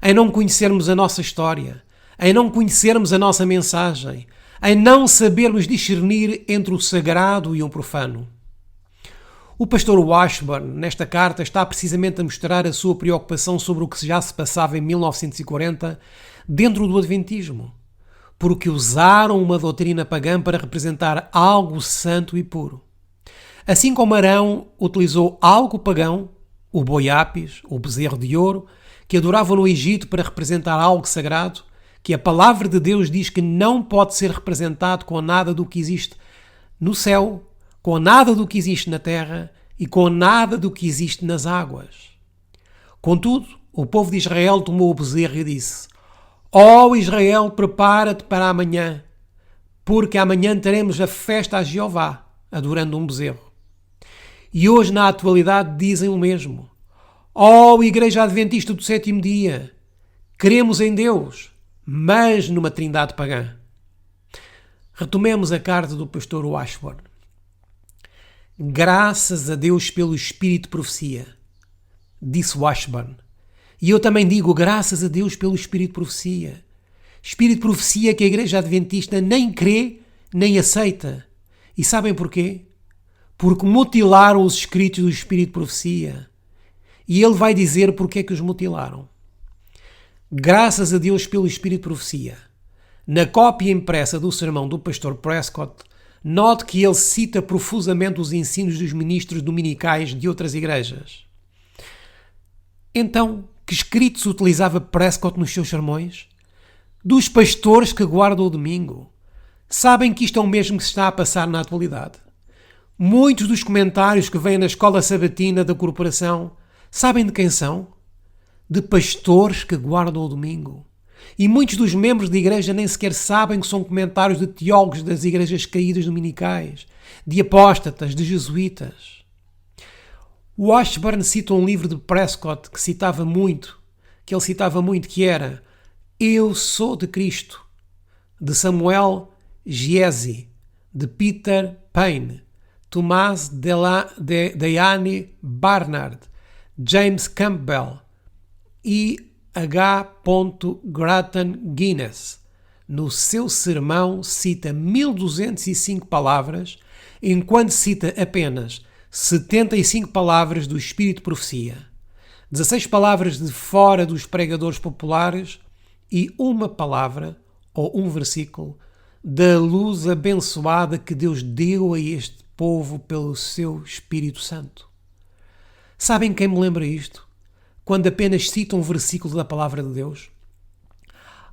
em não conhecermos a nossa história, em não conhecermos a nossa mensagem, em não sabermos discernir entre o sagrado e o profano. O pastor Washburn, nesta carta, está precisamente a mostrar a sua preocupação sobre o que já se passava em 1940 dentro do Adventismo, porque usaram uma doutrina pagã para representar algo santo e puro. Assim como Arão utilizou algo pagão, o boi ápis, o bezerro de ouro, que adoravam no Egito para representar algo sagrado, que a palavra de Deus diz que não pode ser representado com nada do que existe no céu, com nada do que existe na terra e com nada do que existe nas águas. Contudo, o povo de Israel tomou o bezerro e disse: Ó Israel, prepara-te para amanhã, porque amanhã teremos a festa a Jeová, adorando um bezerro. E hoje, na atualidade, dizem o mesmo. Ó Igreja Adventista do Sétimo Dia, cremos em Deus, mas numa trindade pagã. Retomemos a carta do pastor Washburn. Graças a Deus pelo Espírito de Profecia, disse Washburn. E eu também digo graças a Deus pelo Espírito de Profecia. Espírito de Profecia que a Igreja Adventista nem crê, nem aceita. E sabem porquê? Porque mutilaram os escritos do Espírito de Profecia. E ele vai dizer porque é que os mutilaram. Graças a Deus pelo Espírito de Profecia. Na cópia impressa do sermão do pastor Prescott, note que ele cita profusamente os ensinos dos ministros dominicais de outras igrejas. Então, que escritos utilizava Prescott nos seus sermões? Dos pastores que guardam o domingo. Sabem que isto é o mesmo que se está a passar na atualidade. Muitos dos comentários que vêm na escola sabatina da corporação, sabem de quem são? De pastores que guardam o domingo. E muitos dos membros da igreja nem sequer sabem que são comentários de teólogos das igrejas caídas dominicais, de apóstatas, de jesuítas. Washburn cita um livro de Prescott que ele citava muito, que era Eu Sou de Cristo, de Samuel Giese, de Peter Payne, Thomas Deane Barnard, James Campbell e H. Grattan Guinness. No seu sermão cita 1205 palavras, enquanto cita apenas 75 palavras do Espírito de Profecia, 16 palavras de fora dos pregadores populares e uma palavra, ou um versículo, da luz abençoada que Deus deu a este povo pelo seu Espírito Santo. Sabem quem me lembra isto? Quando apenas cita um versículo da palavra de Deus?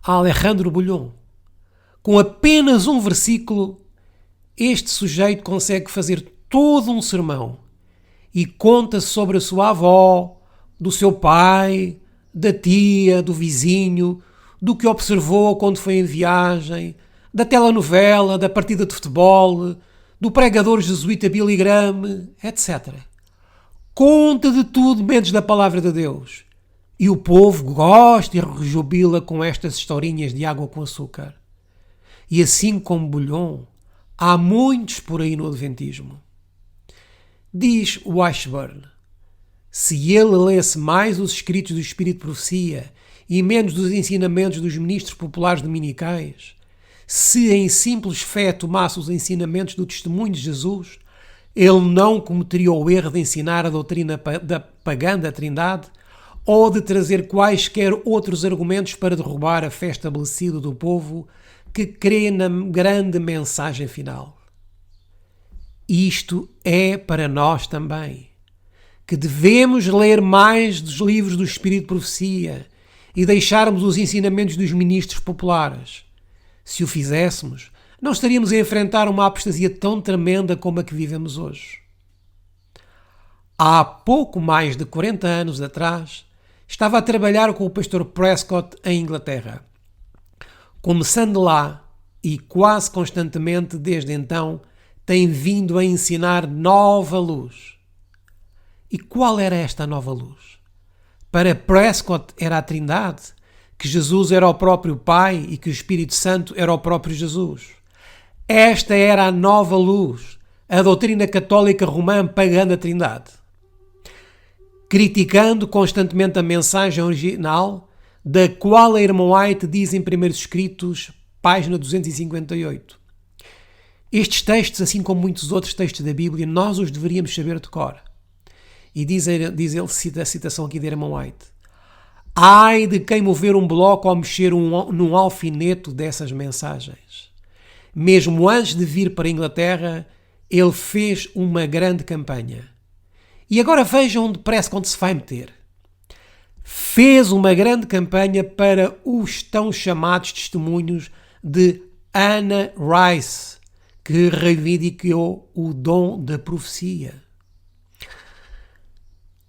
Alejandro Bulhon. Com apenas um versículo, este sujeito consegue fazer todo um sermão e conta sobre a sua avó, do seu pai, da tia, do vizinho, do que observou quando foi em viagem, da telenovela, da partida de futebol, do pregador jesuíta Billy Graham, etc. conta de tudo menos da palavra de Deus. E o povo gosta e rejubila com estas historinhas de água com açúcar. E assim como Bullion, há muitos por aí no Adventismo. Diz Washburn, se ele lesse mais os escritos do Espírito de Profecia e menos dos ensinamentos dos ministros populares dominicais, se em simples fé tomasse os ensinamentos do testemunho de Jesus, ele não cometeria o erro de ensinar a doutrina pagã da Trindade ou de trazer quaisquer outros argumentos para derrubar a fé estabelecida do povo que crê na grande mensagem final. Isto é para nós também, que devemos ler mais dos livros do Espírito de Profecia e deixarmos os ensinamentos dos ministros populares. Se o fizéssemos, não estaríamos a enfrentar uma apostasia tão tremenda como a que vivemos hoje. Há pouco mais de 40 anos atrás, estava a trabalhar com o pastor Prescott em Inglaterra. Começando lá e quase constantemente desde então, tem vindo a ensinar nova luz. E qual era esta nova luz? Para Prescott era a Trindade, que Jesus era o próprio Pai e que o Espírito Santo era o próprio Jesus. Esta era a nova luz, a doutrina católica romã pagã da Trindade. Criticando constantemente a mensagem original, da qual a irmã White diz em Primeiros Escritos, página 258. Estes textos, assim como muitos outros textos da Bíblia, nós os deveríamos saber de cor. E diz ele, cita a citação aqui da irmã White, ai de quem mover um bloco ou mexer num alfinete dessas mensagens. Mesmo antes de vir para a Inglaterra, ele fez uma grande campanha. E agora vejam onde Prescott se vai meter. Fez uma grande campanha para os tão chamados testemunhos de Anna Rice, que reivindicou o dom da profecia.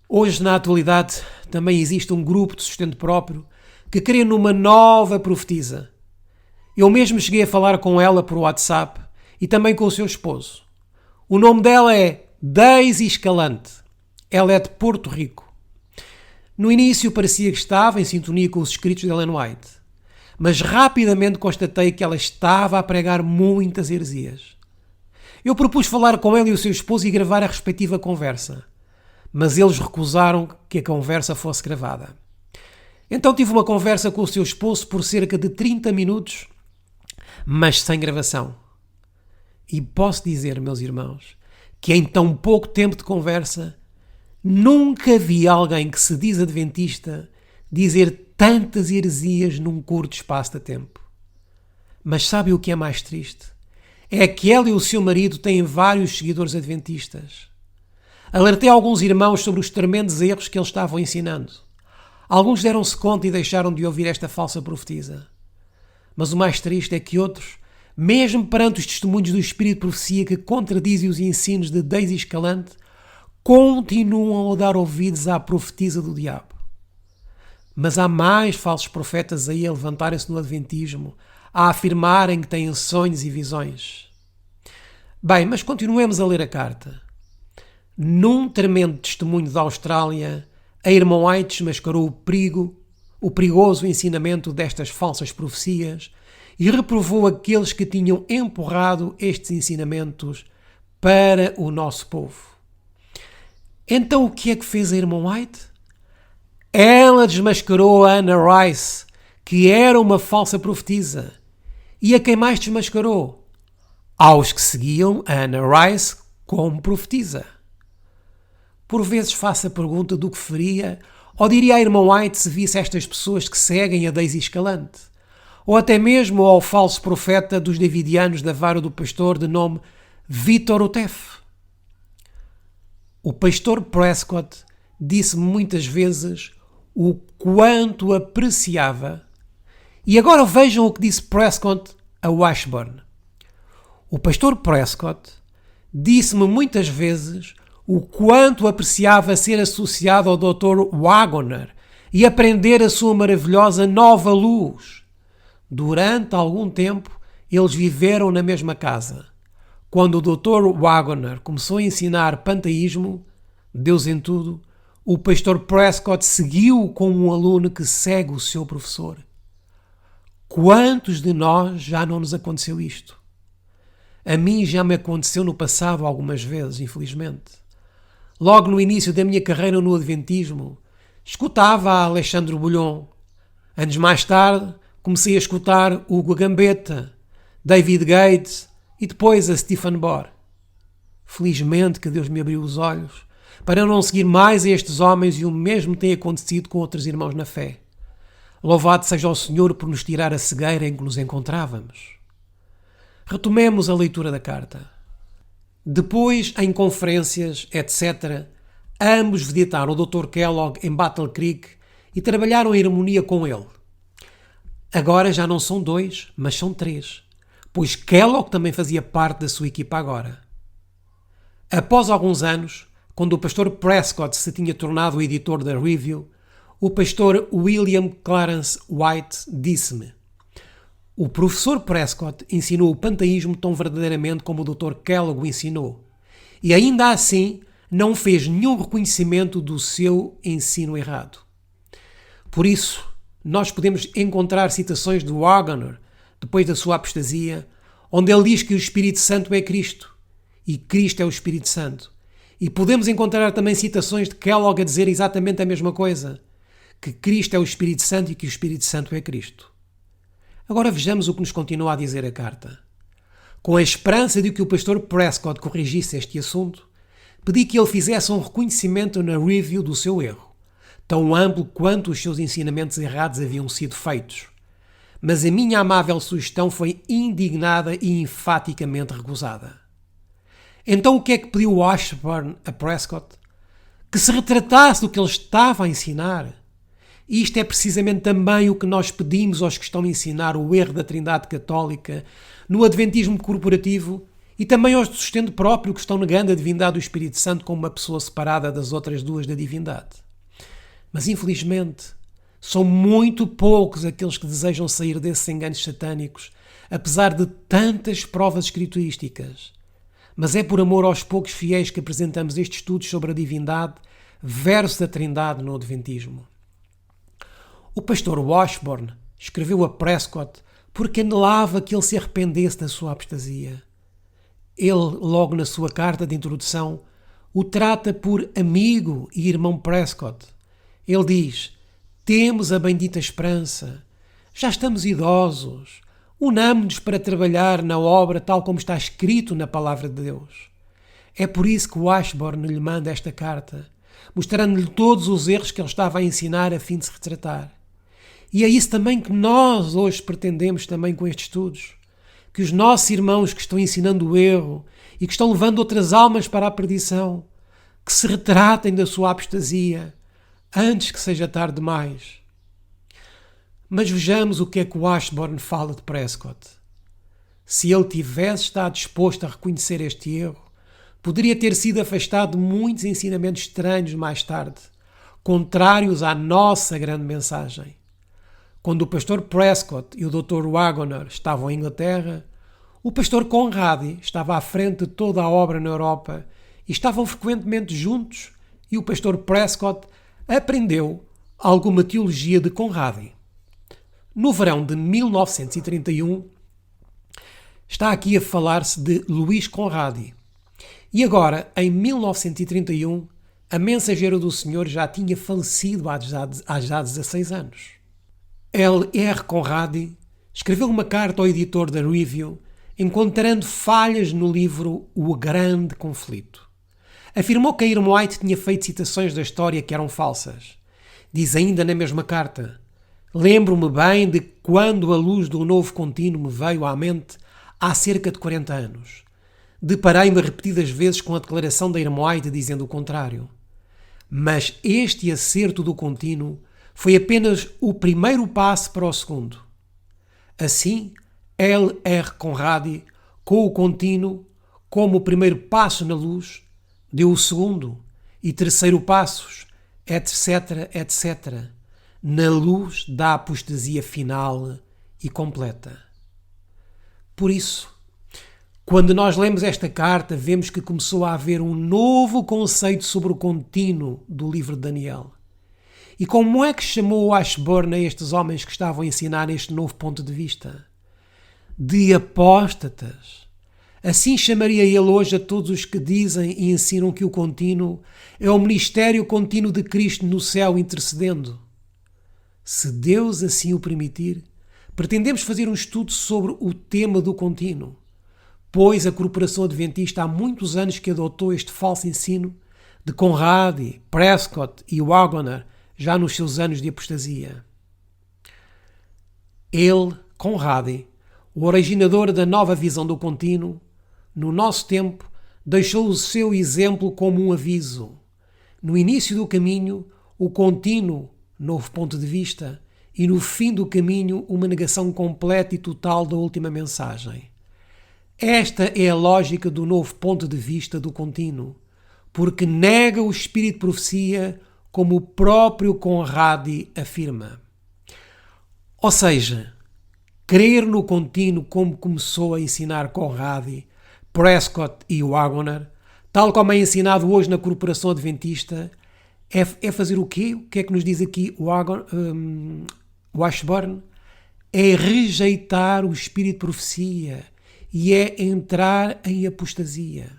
Hoje, na atualidade, também existe um grupo de sustento próprio que crê numa nova profetisa. Eu mesmo cheguei a falar com ela por WhatsApp e também com o seu esposo. O nome dela é Daisy Escalante. Ela é de Porto Rico. No início parecia que estava em sintonia com os escritos de Ellen White, mas rapidamente constatei que ela estava a pregar muitas heresias. Eu propus falar com ela e o seu esposo e gravar a respectiva conversa, mas eles recusaram que a conversa fosse gravada. Então tive uma conversa com o seu esposo por cerca de 30 minutos, mas sem gravação. E posso dizer, meus irmãos, que em tão pouco tempo de conversa, nunca vi alguém que se diz adventista dizer tantas heresias num curto espaço de tempo. Mas sabe o que é mais triste? É que ela e o seu marido têm vários seguidores adventistas. Alertei alguns irmãos sobre os tremendos erros que eles estavam ensinando. Alguns deram-se conta e deixaram de ouvir esta falsa profetisa. Mas o mais triste é que outros, mesmo perante os testemunhos do Espírito de Profecia que contradizem os ensinos de Daisy Escalante, continuam a dar ouvidos à profetisa do diabo. Mas há mais falsos profetas aí a levantarem-se no Adventismo, a afirmarem que têm sonhos e visões. Bem, mas continuemos a ler a carta. Num tremendo testemunho da Austrália, a irmã White desmascarou o perigoso ensinamento destas falsas profecias e reprovou aqueles que tinham empurrado estes ensinamentos para o nosso povo. Então o que é que fez a irmã White? Ela desmascarou a Anna Rice, que era uma falsa profetisa. E a quem mais desmascarou? Aos que seguiam a Anna Rice como profetisa. Por vezes faço a pergunta do que faria, ou diria a irmã White se visse estas pessoas que seguem a Daisy Escalante, ou até mesmo ao falso profeta dos Davidianos da vara do pastor de nome Vítor Utef. O pastor Prescott disse-me muitas vezes o quanto apreciava, e agora vejam o que disse Prescott a Washburn. O pastor Prescott disse-me muitas vezes o quanto apreciava ser associado ao Dr. Waggoner e aprender a sua maravilhosa nova luz. Durante algum tempo, eles viveram na mesma casa. Quando o Dr. Waggoner começou a ensinar panteísmo, Deus em tudo, o pastor Prescott seguiu como um aluno que segue o seu professor. Quantos de nós já não nos aconteceu isto? A mim já me aconteceu no passado algumas vezes, infelizmente. Logo no início da minha carreira no Adventismo, escutava a Alexandre Bulhon. Anos mais tarde, comecei a escutar Hugo Gambetta, David Gates e depois a Stephen Bohr. Felizmente que Deus me abriu os olhos para eu não seguir mais a estes homens, e o mesmo tem acontecido com outros irmãos na fé. Louvado seja o Senhor por nos tirar a cegueira em que nos encontrávamos. Retomemos a leitura da carta. Depois, em conferências, etc., ambos visitaram o Dr. Kellogg em Battle Creek e trabalharam em harmonia com ele. Agora já não são 2, mas são 3, pois Kellogg também fazia parte da sua equipa agora. Após alguns anos, quando o pastor Prescott se tinha tornado o editor da Review, o pastor William Clarence White disse-me: o professor Prescott ensinou o panteísmo tão verdadeiramente como o Dr. Kellogg o ensinou, e ainda assim não fez nenhum reconhecimento do seu ensino errado. Por isso, nós podemos encontrar citações de Wagner, depois da sua apostasia, onde ele diz que o Espírito Santo é Cristo, e Cristo é o Espírito Santo. E podemos encontrar também citações de Kellogg a dizer exatamente a mesma coisa, que Cristo é o Espírito Santo e que o Espírito Santo é Cristo. Agora vejamos o que nos continua a dizer a carta. Com a esperança de que o pastor Prescott corrigisse este assunto, pedi que ele fizesse um reconhecimento na review do seu erro, tão amplo quanto os seus ensinamentos errados haviam sido feitos. Mas a minha amável sugestão foi indignada e enfaticamente recusada. Então o que é que pediu Washburn a Prescott? Que se retratasse do que ele estava a ensinar. E isto é precisamente também o que nós pedimos aos que estão a ensinar o erro da Trindade Católica no Adventismo corporativo, e também aos do sustento próprio que estão negando a divindade do Espírito Santo como uma pessoa separada das outras duas da divindade. Mas infelizmente são muito poucos aqueles que desejam sair desses enganos satânicos, apesar de tantas provas escriturísticas. Mas é por amor aos poucos fiéis que apresentamos estes estudos sobre a divindade versus a Trindade no Adventismo. O pastor Washburn escreveu a Prescott porque anelava que ele se arrependesse da sua apostasia. Ele, logo na sua carta de introdução, o trata por amigo e irmão Prescott. Ele diz: temos a bendita esperança, já estamos idosos, unamo-nos para trabalhar na obra tal como está escrito na Palavra de Deus. É por isso que Washburn lhe manda esta carta, mostrando-lhe todos os erros que ele estava a ensinar a fim de se retratar. E é isso também que nós hoje pretendemos também com estes estudos, que os nossos irmãos que estão ensinando o erro e que estão levando outras almas para a perdição, que se retratem da sua apostasia antes que seja tarde demais. Mas vejamos o que é que Washburn fala de Prescott. Se ele tivesse estado disposto a reconhecer este erro, poderia ter sido afastado de muitos ensinamentos estranhos mais tarde, contrários à nossa grande mensagem. Quando o pastor Prescott e o Dr. Wagner estavam em Inglaterra, o pastor Conradi estava à frente de toda a obra na Europa e estavam frequentemente juntos, e o pastor Prescott aprendeu alguma teologia de Conradi. No verão de 1931, está aqui a falar-se de Luís Conradi. E agora, em 1931, a mensageira do Senhor já tinha falecido há já 16 anos. L.R. Conradi escreveu uma carta ao editor da Review encontrando falhas no livro O Grande Conflito. Afirmou que a Irmã White tinha feito citações da história que eram falsas. Diz ainda na mesma carta: lembro-me bem de quando a luz do novo contínuo me veio à mente há cerca de 40 anos. Deparei-me repetidas vezes com a declaração da Irmã White dizendo o contrário. Mas este acerto do contínuo foi apenas o primeiro passo para o segundo. Assim, L.R. Conradi, com o contínuo, como o primeiro passo na luz, deu o segundo e terceiro passos, etc., etc., na luz da apostasia final e completa. Por isso, Quando nós lemos esta carta, vemos que começou a haver um novo conceito sobre o contínuo do livro de Daniel. E como é que chamou Washburn a estes homens que estavam a ensinar este novo ponto de vista? De apóstatas. Assim chamaria ele hoje a todos os que dizem e ensinam que o contínuo é o ministério contínuo de Cristo no céu intercedendo. Se Deus assim o permitir, pretendemos fazer um estudo sobre o tema do contínuo, pois a Corporação Adventista há muitos anos que adotou este falso ensino de Conradi, Prescott e Waggoner já nos seus anos de apostasia. Ele, Conradi, o originador da nova visão do contínuo, no nosso tempo, deixou o seu exemplo como um aviso. No início do caminho, o contínuo, novo ponto de vista, e no fim do caminho, uma negação completa e total da última mensagem. Esta é a lógica do novo ponto de vista do contínuo, porque nega o espírito de profecia, como o próprio Conradi afirma. Ou seja, crer no contínuo como começou a ensinar Conradi, Prescott e Waggoner, tal como é ensinado hoje na Corporação Adventista, é fazer o quê? O que é que nos diz aqui Washburn? É rejeitar o espírito de profecia e é entrar em apostasia.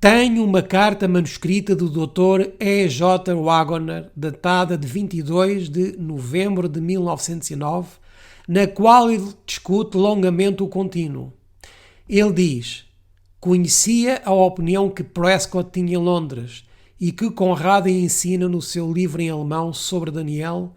Tenho uma carta manuscrita do Dr. E. J. Waggoner, datada de 22 de novembro de 1909, na qual ele discute longamente o contínuo. Ele diz: conhecia a opinião que Prescott tinha em Londres e que Conradi ensina no seu livro em alemão sobre Daniel,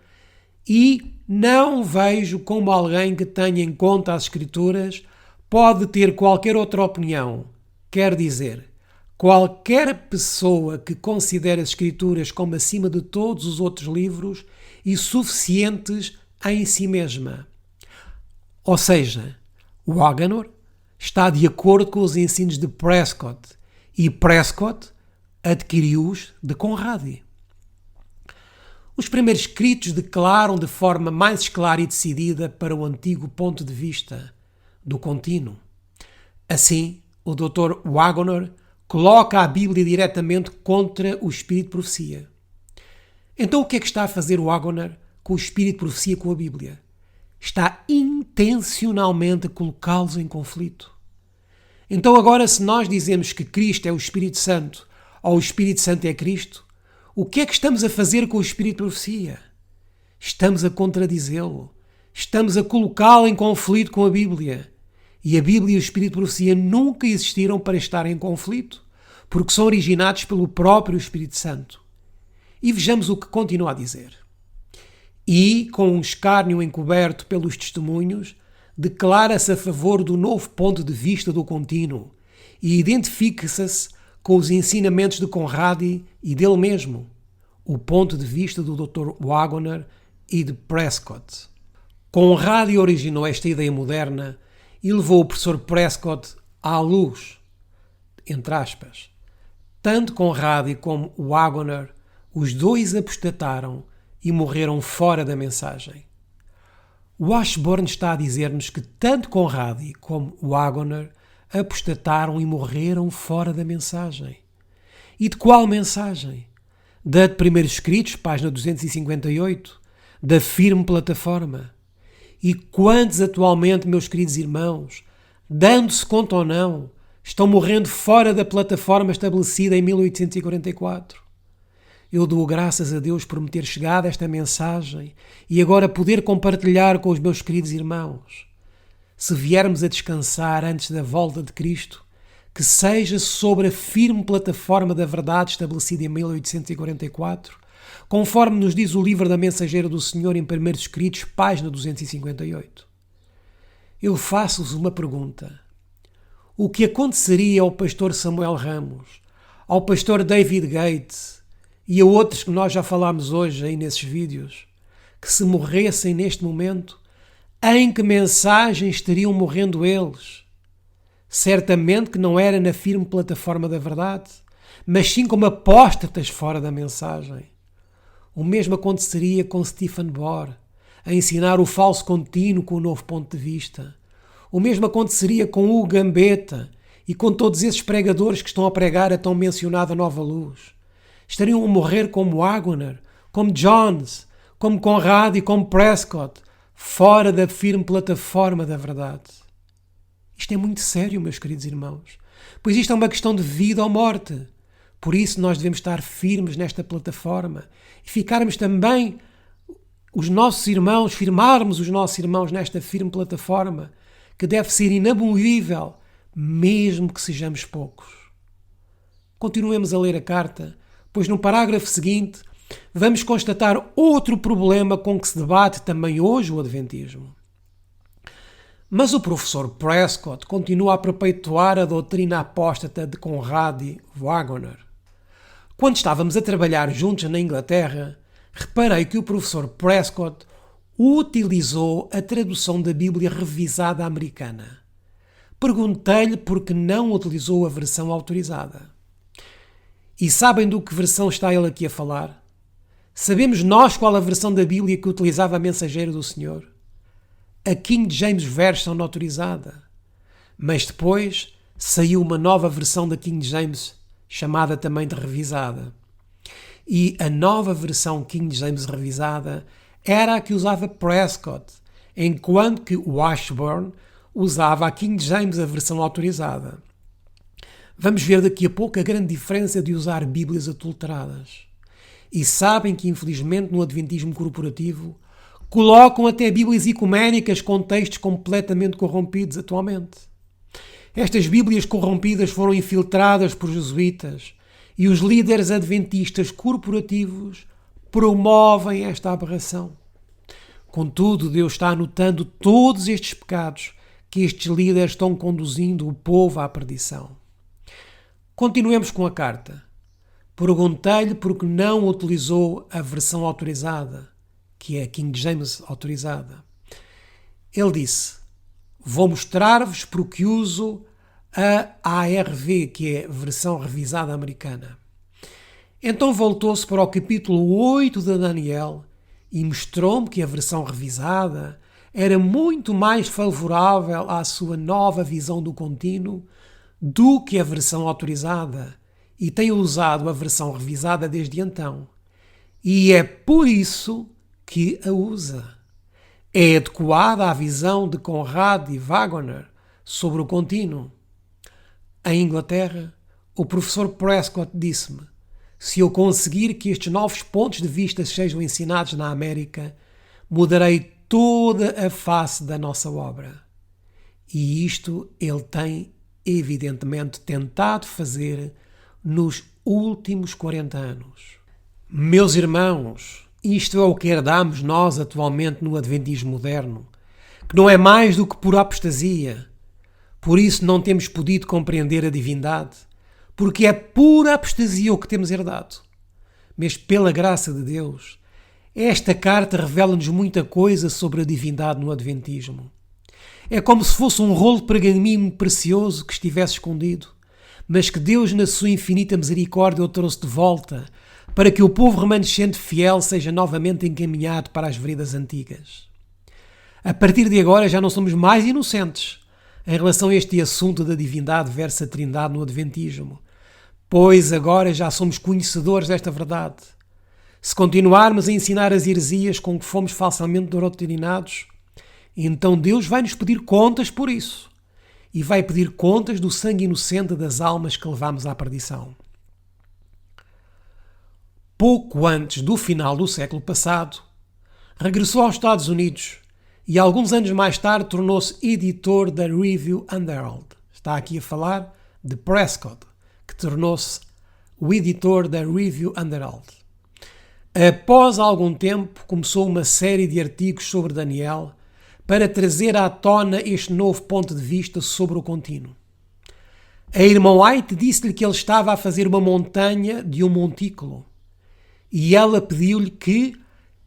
e não vejo como alguém que tenha em conta as Escrituras pode ter qualquer outra opinião. Quer dizer, qualquer pessoa que considere as Escrituras como acima de todos os outros livros e suficientes em si mesma. Ou seja, Waggoner está de acordo com os ensinos de Prescott e Prescott adquiriu-os de Conradi. Os primeiros escritos declaram de forma mais clara e decidida para o antigo ponto de vista do contínuo. Assim, o Dr. Waggoner coloca a Bíblia diretamente contra o espírito de profecia. Então o que é que está a fazer o Waggoner com o espírito de profecia com a Bíblia? Está intencionalmente a colocá-los em conflito. Então agora, se nós dizemos que Cristo é o Espírito Santo ou o Espírito Santo é Cristo, o que é que estamos a fazer com o espírito de profecia? Estamos a contradizê-lo. Estamos a colocá-lo em conflito com a Bíblia. E a Bíblia e o espírito de profecia nunca existiram para estar em conflito, porque são originados pelo próprio Espírito Santo. E vejamos o que continua a dizer. E, com um escárnio encoberto pelos testemunhos, declara-se a favor do novo ponto de vista do contínuo e identifica-se com os ensinamentos de Conradi e dele mesmo, o ponto de vista do Dr. Waggoner e de Prescott. Conradi originou esta ideia moderna e levou o professor Prescott à luz, entre aspas. Tanto Conradi como Waggoner, os dois apostataram e morreram fora da mensagem. Washburn está a dizer-nos que tanto Conradi como Waggoner apostataram e morreram fora da mensagem. E de qual mensagem? Da de Primeiros Escritos, página 258, da firme plataforma. E quantos atualmente, meus queridos irmãos, dando-se conta ou não, estão morrendo fora da plataforma estabelecida em 1844? Eu dou graças a Deus por me ter chegado a esta mensagem e agora poder compartilhar com os meus queridos irmãos. Se viermos a descansar antes da volta de Cristo, que seja sobre a firme plataforma da verdade estabelecida em 1844, conforme nos diz o livro da Mensageira do Senhor em Primeiros Escritos, página 258. Eu faço-vos uma pergunta. O que aconteceria ao pastor Samuel Ramos, ao pastor David Gates e a outros que nós já falámos hoje aí nesses vídeos, que se morressem neste momento, em que mensagem estariam morrendo eles? Certamente que não era na firme plataforma da verdade, mas sim como apóstatas fora da mensagem. O mesmo aconteceria com Stephen Bohr, a ensinar o falso contínuo com o novo ponto de vista. O mesmo aconteceria com o Gambetta e com todos esses pregadores que estão a pregar a tão mencionada Nova Luz. Estariam a morrer como Waggoner, como Jones, como Conrad e como Prescott, fora da firme plataforma da verdade. Isto é muito sério, meus queridos irmãos, pois isto é uma questão de vida ou morte. Por isso nós devemos estar firmes nesta plataforma e ficarmos também firmarmos os nossos irmãos nesta firme plataforma, que deve ser inamovível, mesmo que sejamos poucos. Continuemos a ler a carta, pois no parágrafo seguinte vamos constatar outro problema com que se debate também hoje o Adventismo. Mas o professor Prescott continua a perpetuar a doutrina apóstata de Conrad e Waggoner. Quando estávamos a trabalhar juntos na Inglaterra, reparei que o professor Prescott utilizou a tradução da Bíblia revisada americana. Perguntei-lhe por que não utilizou a versão autorizada. E sabem do que versão está ele aqui a falar? Sabemos nós qual a versão da Bíblia que utilizava a mensageira do Senhor? A King James Version autorizada. Mas depois saiu uma nova versão da King James, chamada também de revisada. E a nova versão King James revisada era a que usava Prescott, enquanto que Washburn usava a King James, a versão autorizada. Vamos ver daqui a pouco a grande diferença de usar Bíblias adulteradas. E sabem que, infelizmente, no Adventismo corporativo, colocam até Bíblias ecuménicas com textos completamente corrompidos atualmente. Estas Bíblias corrompidas foram infiltradas por jesuítas e os líderes adventistas corporativos promovem esta aberração. Contudo, Deus está anotando todos estes pecados que estes líderes estão conduzindo o povo à perdição. Continuemos com a carta. Perguntei-lhe por que não utilizou a versão autorizada, que é a King James autorizada. Ele disse: vou mostrar-vos porque uso a ARV, que é a versão revisada americana. Então voltou-se para o capítulo 8 de Daniel e mostrou-me que a versão revisada era muito mais favorável à sua nova visão do contínuo do que a versão autorizada, e tem usado a versão revisada desde então. E é por isso que a usa. É adequada à visão de Conrad e Waggoner sobre o contínuo. Em Inglaterra, o professor Prescott disse-me: se eu conseguir que estes novos pontos de vista sejam ensinados na América, mudarei toda a face da nossa obra. E isto ele tem, evidentemente, tentado fazer nos últimos 40 anos. Meus irmãos, isto é o que herdamos nós atualmente no Adventismo moderno, que não é mais do que pura apostasia. Por isso não temos podido compreender a divindade, porque é pura apostasia o que temos herdado. Mas pela graça de Deus, esta carta revela-nos muita coisa sobre a divindade no Adventismo. É como se fosse um rolo de pergaminho precioso que estivesse escondido, mas que Deus, na sua infinita misericórdia, o trouxe de volta, para que o povo remanescente fiel seja novamente encaminhado para as veredas antigas. A partir de agora já não somos mais inocentes em relação a este assunto da divindade versus a trindade no Adventismo, pois agora já somos conhecedores desta verdade. Se continuarmos a ensinar as heresias com que fomos falsamente doutrinados, então Deus vai nos pedir contas por isso, e vai pedir contas do sangue inocente das almas que levamos à perdição. Pouco antes do final do século passado, regressou aos Estados Unidos e alguns anos mais tarde tornou-se editor da Review and Herald. Está aqui a falar de Prescott, que tornou-se o editor da Review and Herald. Após algum tempo, começou uma série de artigos sobre Daniel para trazer à tona este novo ponto de vista sobre o contínuo. A irmã White disse-lhe que ele estava a fazer uma montanha de um montículo e ela pediu-lhe que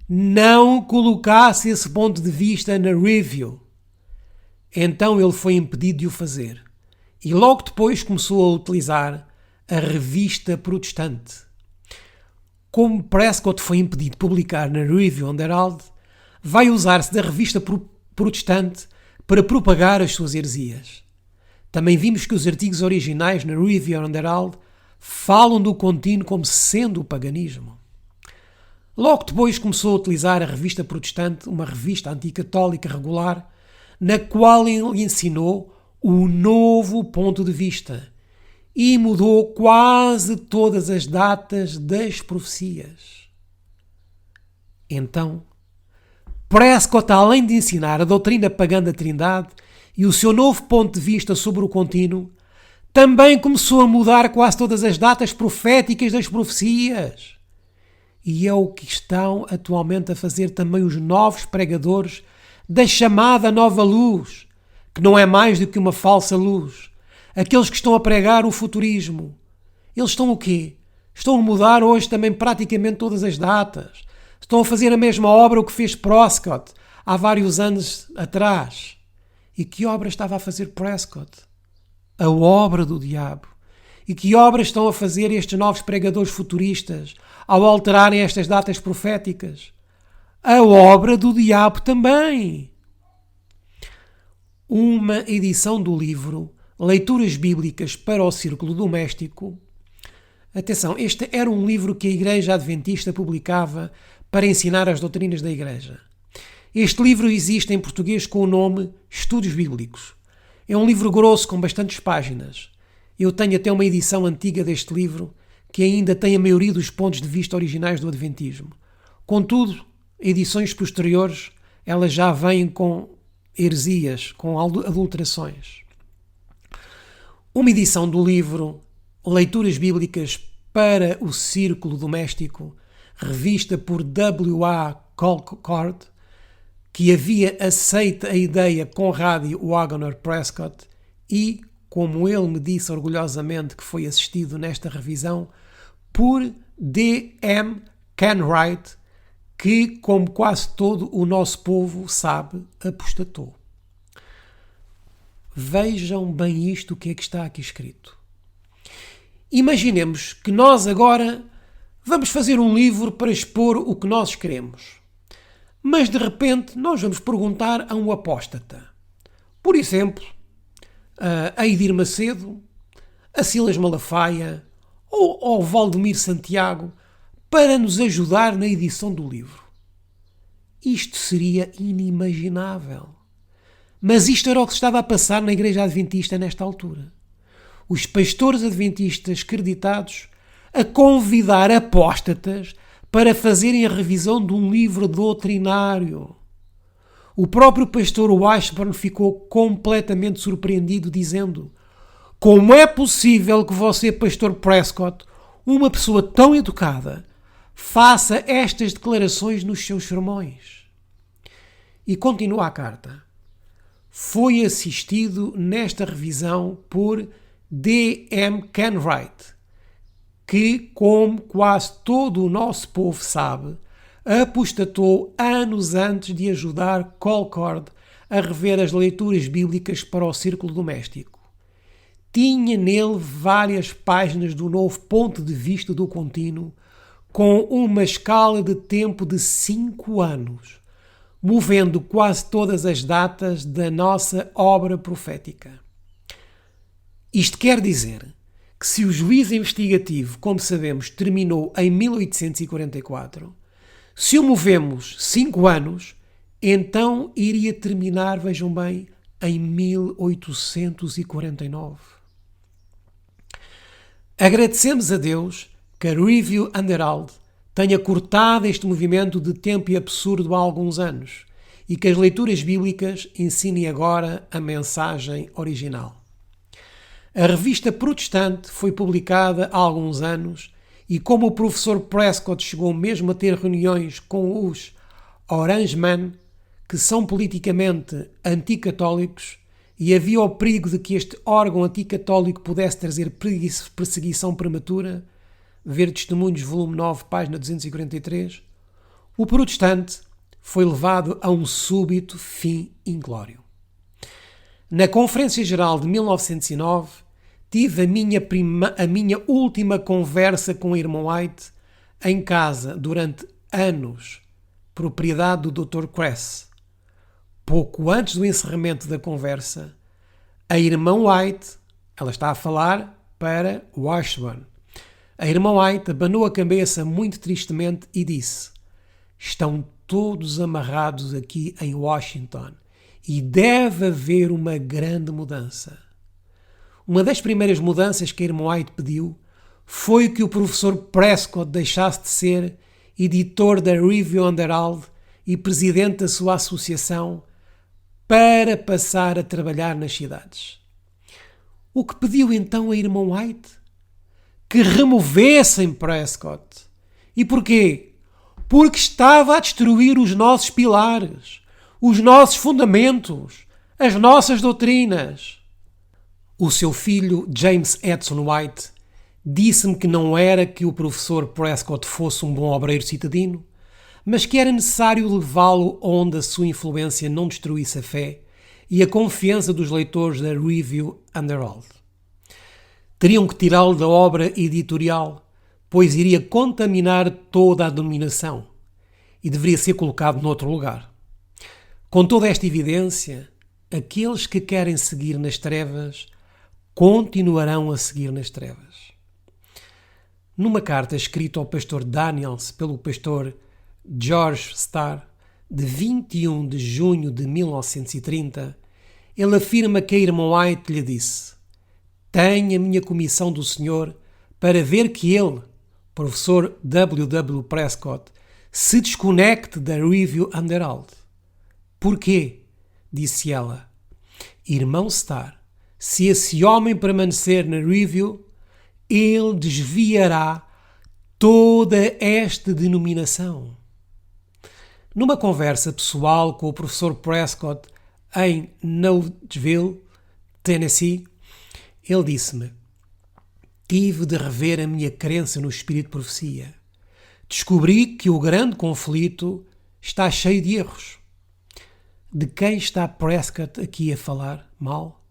não colocasse esse ponto de vista na review. Então ele foi impedido de o fazer e logo depois começou a utilizar a revista protestante. Como Prescott foi impedido de publicar na Review and Herald, vai usar-se da revista protestante para propagar as suas heresias. Também vimos que os artigos originais na Review and Herald falam do contínuo como sendo o paganismo. Logo depois começou a utilizar a revista protestante, uma revista anticatólica regular, na qual ele ensinou o novo ponto de vista e mudou quase todas as datas das profecias. Então, Prescott, além de ensinar a doutrina pagã da Trindade e o seu novo ponto de vista sobre o contínuo, também começou a mudar quase todas as datas proféticas das profecias. E é o que estão atualmente a fazer também os novos pregadores da chamada nova luz, que não é mais do que uma falsa luz. Aqueles que estão a pregar o futurismo. Eles estão o quê? Estão a mudar hoje também praticamente todas as datas. Estão a fazer a mesma obra o que fez Prescott há vários anos atrás. E que obra estava a fazer Prescott? A obra do diabo. E que obras estão a fazer estes novos pregadores futuristas ao alterarem estas datas proféticas? A obra do diabo também. Uma edição do livro Leituras Bíblicas para o Círculo Doméstico. Atenção, este era um livro que a Igreja Adventista publicava para ensinar as doutrinas da Igreja. Este livro existe em português com o nome Estudos Bíblicos. É um livro grosso com bastantes páginas. Eu tenho até uma edição antiga deste livro que ainda tem a maioria dos pontos de vista originais do Adventismo. Contudo, edições posteriores, elas já vêm com heresias, com adulterações. Uma edição do livro Leituras Bíblicas para o Círculo Doméstico, revista por W.A. Colcord, que havia aceito a ideia Conrad Wagner Prescott e, como ele me disse orgulhosamente que foi assistido nesta revisão, por D.M. Kenwright, que, como quase todo o nosso povo sabe, apostatou. Vejam bem isto, o que é que está aqui escrito. Imaginemos que nós agora vamos fazer um livro para expor o que nós queremos. Mas, de repente, nós vamos perguntar a um apóstata. Por exemplo, a Edir Macedo, a Silas Malafaia ou ao Valdemir Santiago para nos ajudar na edição do livro. Isto seria inimaginável. Mas isto era o que se estava a passar na Igreja Adventista nesta altura. Os pastores adventistas creditados a convidar apóstatas para fazerem a revisão de um livro doutrinário. O próprio pastor Washburn ficou completamente surpreendido, dizendo: como é possível que você, pastor Prescott, uma pessoa tão educada, faça estas declarações nos seus sermões? E continua a carta. Foi assistido nesta revisão por D.M. Kenwright, que, como quase todo o nosso povo sabe, apostatou anos antes de ajudar Colcord a rever as leituras bíblicas para o círculo doméstico. Tinha nele várias páginas do novo ponto de vista do contínuo, com uma escala de tempo de 5 anos, movendo quase todas as datas da nossa obra profética. Isto quer dizer que se o juízo investigativo, como sabemos, terminou em 1844, se o movemos 5 anos, então iria terminar, vejam bem, em 1849. Agradecemos a Deus que a Review and Herald tenha cortado este movimento de tempo e absurdo há alguns anos e que as leituras bíblicas ensinem agora a mensagem original. A revista protestante foi publicada há alguns anos e, como o professor Prescott chegou mesmo a ter reuniões com os Orangemen, que são politicamente anticatólicos, e havia o perigo de que este órgão anticatólico pudesse trazer perseguição prematura, ver Testemunhos, volume 9, página 243, o protestante foi levado a um súbito fim inglório. Na Conferência Geral de 1909, tive a minha última conversa com o irmão White em casa durante anos, propriedade do Dr. Kress. Pouco antes do encerramento da conversa, a irmã White, ela está a falar para Washburn. A irmã White abanou a cabeça muito tristemente e disse: estão todos amarrados aqui em Washington e deve haver uma grande mudança. Uma das primeiras mudanças que a irmã White pediu foi que o professor Prescott deixasse de ser editor da Review and Herald e presidente da sua associação para passar a trabalhar nas cidades. O que pediu então a irmã White? Que removessem Prescott. E porquê? Porque estava a destruir os nossos pilares, os nossos fundamentos, as nossas doutrinas. O seu filho, James Edson White, disse-me que não era que o professor Prescott fosse um bom obreiro citadino, mas que era necessário levá-lo onde a sua influência não destruísse a fé e a confiança dos leitores da Review and Herald. Teriam que tirá-lo da obra editorial, pois iria contaminar toda a denominação e deveria ser colocado noutro lugar. Com toda esta evidência, aqueles que querem seguir nas trevas continuarão a seguir nas trevas. Numa carta escrita ao pastor Daniels pelo pastor George Starr, de 21 de junho de 1930, ele afirma que a irmã White lhe disse: tenho a minha comissão do Senhor para ver que ele, professor W. Prescott, se desconecte da Review and Herald. Porquê? Disse ela. Irmão Starr, se esse homem permanecer na Review, ele desviará toda esta denominação. Numa conversa pessoal com o professor Prescott em Knoxville, Tennessee, ele disse-me: tive de rever a minha crença no espírito de profecia. Descobri que o grande conflito está cheio de erros. De quem está Prescott aqui a falar mal?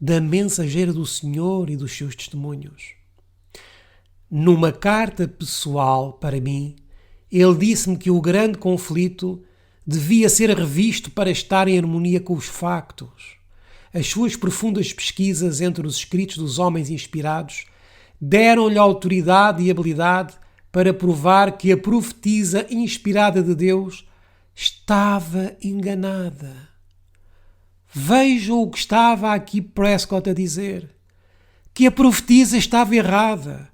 Da mensageira do Senhor e dos seus testemunhos. Numa carta pessoal para mim, ele disse-me que o grande conflito devia ser revisto para estar em harmonia com os factos. As suas profundas pesquisas entre os escritos dos homens inspirados deram-lhe autoridade e habilidade para provar que a profetisa inspirada de Deus estava enganada. Vejam o que estava aqui Prescott a dizer, que a profetisa estava errada.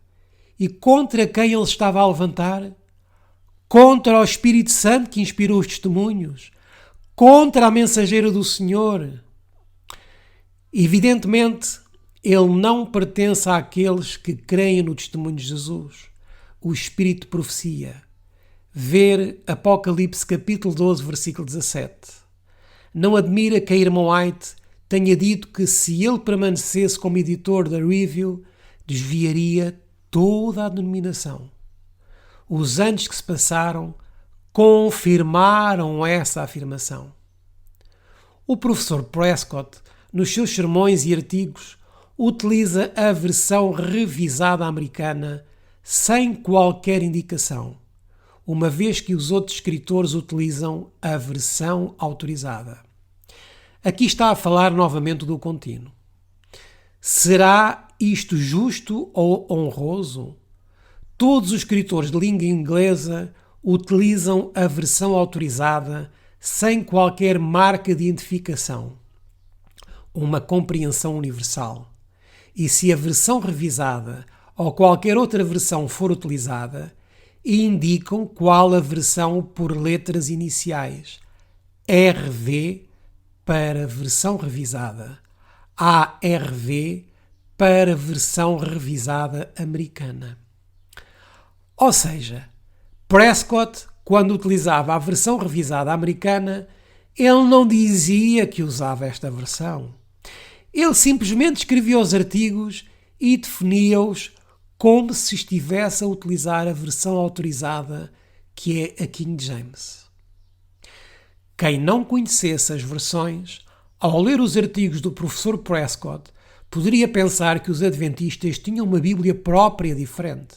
E contra quem ele estava a levantar? Contra o Espírito Santo que inspirou os testemunhos? Contra a mensageira do Senhor? Evidentemente, ele não pertence àqueles que creem no testemunho de Jesus, o Espírito de profecia. Ver Apocalipse capítulo 12, versículo 17. Não admira que a irmã White tenha dito que se ele permanecesse como editor da Review, desviaria toda a denominação. Os anos que se passaram confirmaram essa afirmação. O professor Prescott, nos seus sermões e artigos, utiliza a versão revisada americana sem qualquer indicação, uma vez que os outros escritores utilizam a versão autorizada. Aqui está a falar novamente do contínuo. Será isto justo ou honroso? Todos os escritores de língua inglesa utilizam a versão autorizada sem qualquer marca de identificação, uma compreensão universal. E se a versão revisada ou qualquer outra versão for utilizada, indicam qual a versão por letras iniciais: RV para versão revisada, ARV para versão revisada americana. Ou seja, Prescott, quando utilizava a versão revisada americana, ele não dizia que usava esta versão. Ele simplesmente escrevia os artigos e definia-os como se estivesse a utilizar a versão autorizada, que é a King James. Quem não conhecesse as versões, ao ler os artigos do professor Prescott, poderia pensar que os adventistas tinham uma Bíblia própria diferente.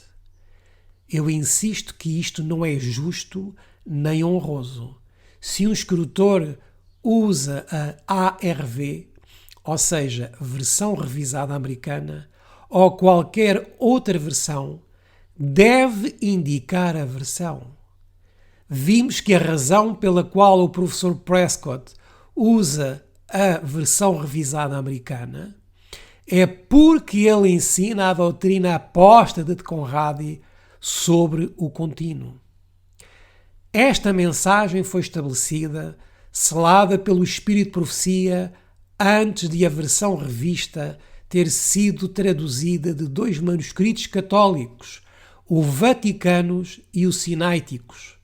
Eu insisto que isto não é justo nem honroso. Se um escritor usa a ARV, ou seja, versão revisada americana, ou qualquer outra versão, deve indicar a versão. Vimos que a razão pela qual o professor Prescott usa a versão revisada americana é porque ele ensina a doutrina apóstata de Conradi sobre o contínuo. Esta mensagem foi estabelecida, selada pelo Espírito de Profecia, antes de a versão revista ter sido traduzida de dois manuscritos católicos, o Vaticanos e o Sinaíticos.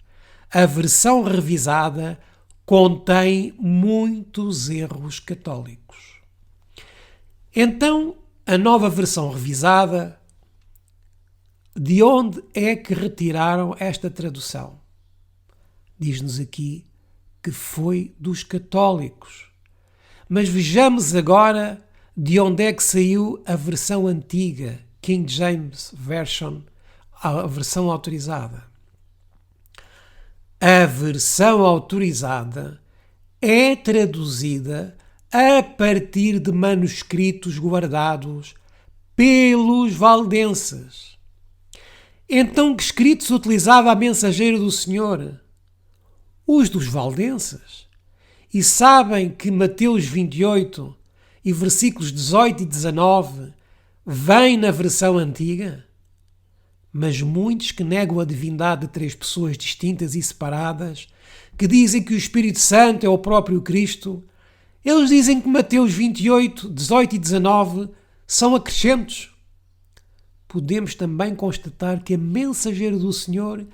A versão revisada contém muitos erros católicos. Então, a nova versão revisada, de onde é que retiraram esta tradução? Diz-nos aqui que foi dos católicos. Mas vejamos agora de onde é que saiu a versão antiga, King James Version, a versão autorizada. A versão autorizada é traduzida a partir de manuscritos guardados pelos valdenses. Então, que escritos utilizava a mensageira do Senhor? Os dos valdenses. E sabem que Mateus 28 e versículos 18 e 19 vêm na versão antiga? Mas muitos que negam a divindade de três pessoas distintas e separadas, que dizem que o Espírito Santo é o próprio Cristo, eles dizem que Mateus 28, 18 e 19 são acrescentos. Podemos também constatar que a mensageira do Senhor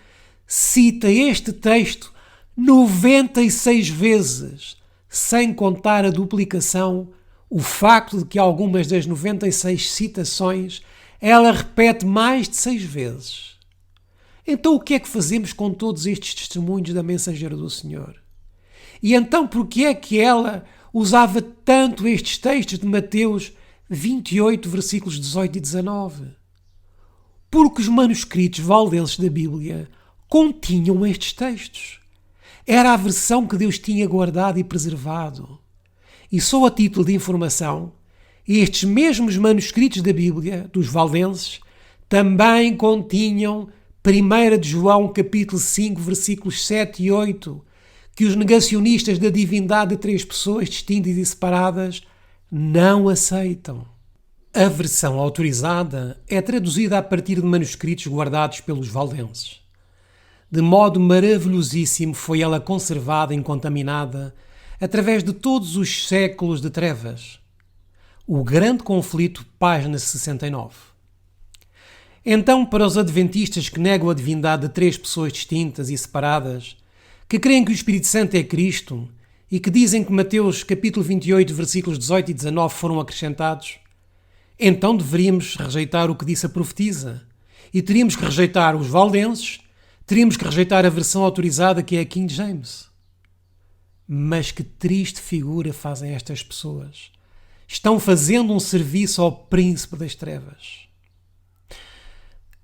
cita este texto 96 vezes, sem contar a duplicação, o facto de que algumas das 96 citações ela repete mais de 6 vezes. Então o que é que fazemos com todos estes testemunhos da mensageira do Senhor? E então por que é que ela usava tanto estes textos de Mateus 28, versículos 18 e 19? Porque os manuscritos valdenses da Bíblia continham estes textos. Era a versão que Deus tinha guardado e preservado. E só a título de informação, estes mesmos manuscritos da Bíblia, dos valdenses, também continham 1 de João capítulo 5, versículos 7 e 8, que os negacionistas da divindade de três pessoas distintas e separadas não aceitam. A versão autorizada é traduzida a partir de manuscritos guardados pelos valdenses. De modo maravilhosíssimo foi ela conservada incontaminada através de todos os séculos de trevas. O Grande Conflito, página 69. Então, para os adventistas que negam a divindade de três pessoas distintas e separadas, que creem que o Espírito Santo é Cristo e que dizem que Mateus capítulo 28, versículos 18 e 19 foram acrescentados, então deveríamos rejeitar o que disse a profetisa e teríamos que rejeitar os valdenses, teríamos que rejeitar a versão autorizada que é a King James. Mas que triste figura fazem estas pessoas. Estão fazendo um serviço ao príncipe das trevas.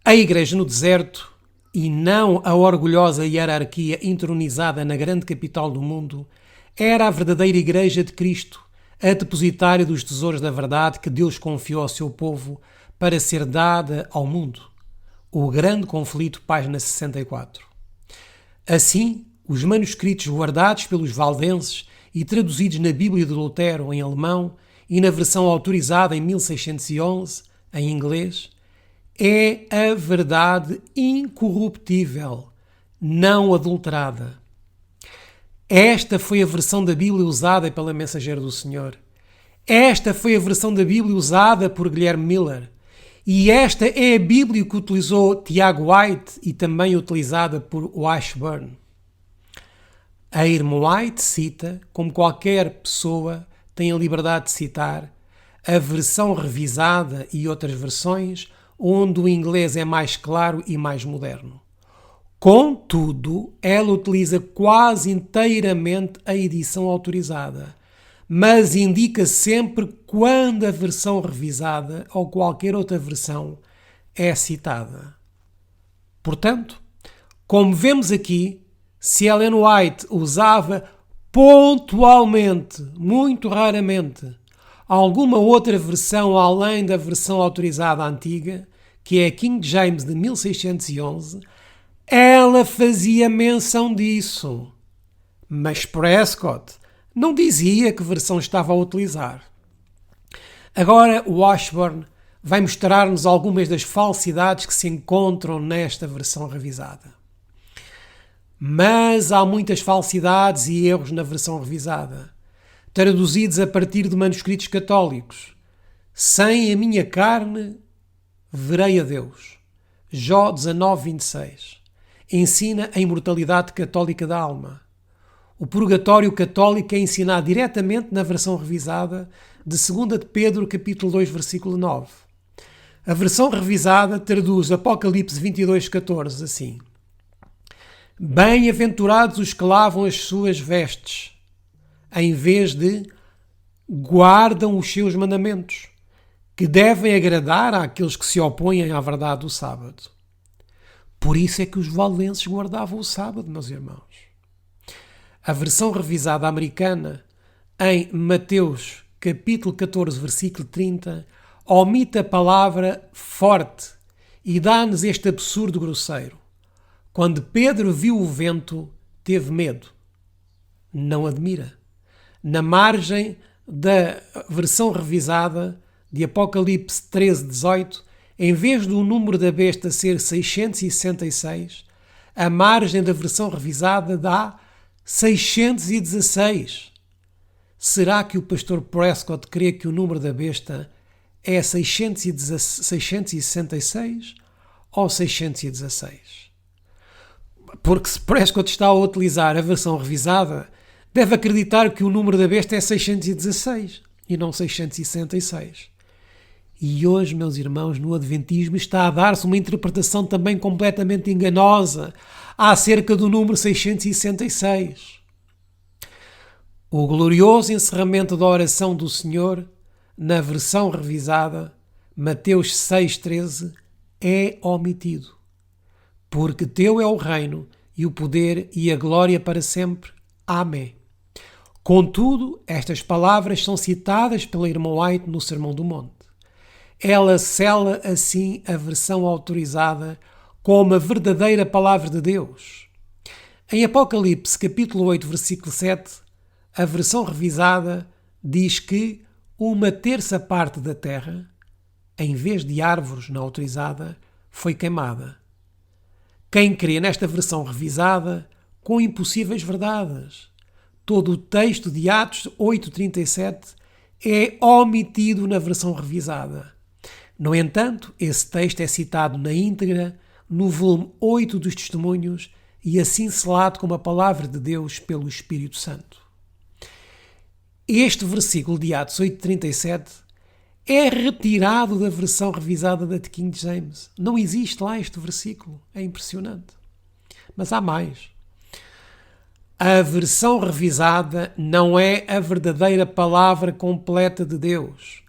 A igreja no deserto, e não a orgulhosa hierarquia entronizada na grande capital do mundo, era a verdadeira igreja de Cristo, a depositária dos tesouros da verdade que Deus confiou ao seu povo para ser dada ao mundo. O Grande Conflito, página 64. Assim, os manuscritos guardados pelos valdenses e traduzidos na Bíblia de Lutero em alemão e na versão autorizada em 1611, em inglês, é a verdade incorruptível, não adulterada. Esta foi a versão da Bíblia usada pela mensageira do Senhor. Esta foi a versão da Bíblia usada por Guilherme Miller. E esta é a Bíblia que utilizou Tiago White e também utilizada por Washburn. A irmã White cita, como qualquer pessoa tem a liberdade de citar, a versão revisada e outras versões onde o inglês é mais claro e mais moderno. Contudo, ela utiliza quase inteiramente a edição autorizada, mas indica sempre quando a versão revisada ou qualquer outra versão é citada. Portanto, como vemos aqui, se Ellen White usava pontualmente, muito raramente, alguma outra versão além da versão autorizada antiga, que é a King James de 1611, ela fazia menção disso. Mas Prescott não dizia que versão estava a utilizar. Agora o Washburn vai mostrar-nos algumas das falsidades que se encontram nesta versão revisada. Mas há muitas falsidades e erros na versão revisada, traduzidos a partir de manuscritos católicos. Sem a minha carne, verei a Deus. Jó 19:26. Ensina a imortalidade católica da alma. O purgatório católico é ensinado diretamente na versão revisada de 2 de Pedro, capítulo 2, versículo 9. A versão revisada traduz Apocalipse 22:14 assim: Bem-aventurados os que lavam as suas vestes, em vez de guardam os seus mandamentos, que devem agradar àqueles que se opõem à verdade do sábado. Por isso é que os valdenses guardavam o sábado, meus irmãos. A versão revisada americana, em Mateus capítulo 14, versículo 30, omite a palavra forte e dá-nos este absurdo grosseiro. Quando Pedro viu o vento, teve medo. Não admira. Na margem da versão revisada de Apocalipse 13:18, em vez do número da besta ser 666, a margem da versão revisada dá 616. Será que o pastor Prescott crê que o número da besta é 666 ou 616? Porque se Prescott está a utilizar a versão revisada, deve acreditar que o número da besta é 616 e não 666. E hoje, meus irmãos, no Adventismo está a dar-se uma interpretação também completamente enganosa acerca do número 666. O glorioso encerramento da oração do Senhor, na versão revisada, Mateus 6:13, é omitido. Porque teu é o reino, e o poder e a glória para sempre. Amém. Contudo, estas palavras são citadas pela irmã White no Sermão do Monte. Ela sela assim a versão autorizada como a verdadeira palavra de Deus. Em Apocalipse, capítulo 8, versículo 7, a versão revisada diz que uma terça parte da terra, em vez de árvores na autorizada, foi queimada. Quem crê nesta versão revisada, com impossíveis verdades. Todo o texto de Atos 8:37 é omitido na versão revisada. No entanto, esse texto é citado na íntegra no volume 8 dos Testemunhos e assim selado como a palavra de Deus pelo Espírito Santo. Este versículo de Atos 8:37 é retirado da versão revisada da King James. Não existe lá este versículo. É impressionante. Mas há mais. A versão revisada não é a verdadeira palavra completa de Deus.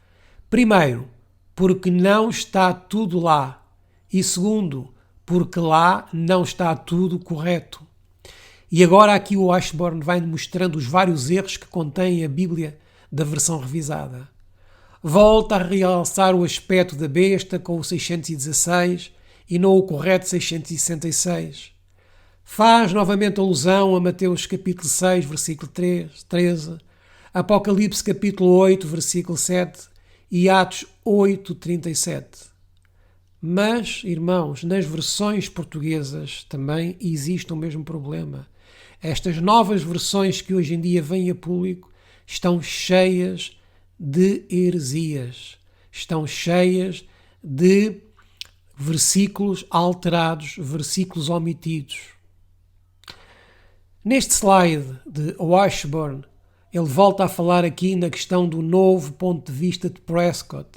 Primeiro, porque não está tudo lá. E segundo, porque lá não está tudo correto. E agora aqui o Washburn vai mostrando os vários erros que contém a Bíblia da versão revisada. Volta a realçar o aspecto da besta com o 616 e não o correto 666. Faz novamente alusão a Mateus capítulo 6, versículo 13, Apocalipse capítulo 8, versículo 7 e Atos 8:37. Mas, irmãos, nas versões portuguesas também existe o mesmo problema. Estas novas versões que hoje em dia vêm a público estão cheias de heresias, estão cheias de versículos alterados, versículos omitidos. Neste slide de Washburn, ele volta a falar aqui na questão do novo ponto de vista de Prescott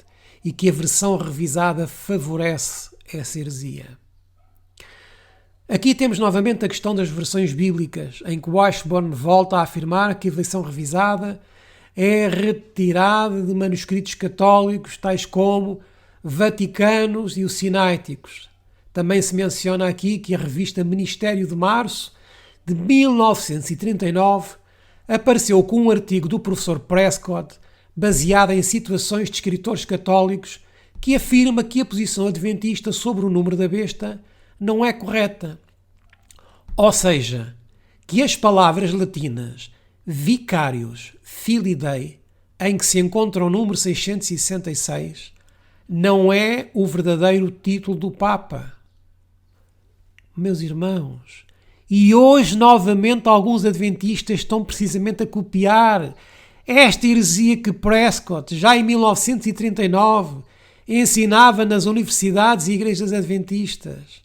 e que a versão revisada favorece essa heresia. Aqui temos novamente a questão das versões bíblicas, em que Washburn volta a afirmar que a versão revisada é retirada de manuscritos católicos, tais como vaticanos e os sináiticos. Também se menciona aqui que a revista Ministério de Março, de 1939, apareceu com um artigo do professor Prescott, baseado em situações de escritores católicos, que afirma que a posição adventista sobre o número da besta não é correta. Ou seja, que as palavras latinas vicarius, filii Dei, em que se encontra o número 666, não é o verdadeiro título do Papa. Meus irmãos, e hoje novamente alguns adventistas estão precisamente a copiar esta heresia que Prescott, já em 1939, ensinava nas universidades e igrejas adventistas.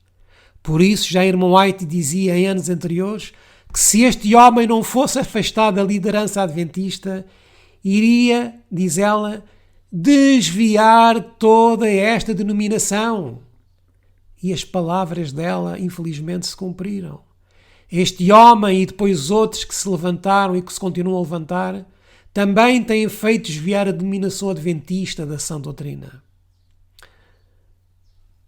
Por isso, já irmão White dizia em anos anteriores que se este homem não fosse afastado da liderança adventista, iria, diz ela, desviar toda esta denominação. E as palavras dela, infelizmente, se cumpriram. Este homem e depois outros que se levantaram e que se continuam a levantar, também têm feito desviar a denominação adventista da sã doutrina.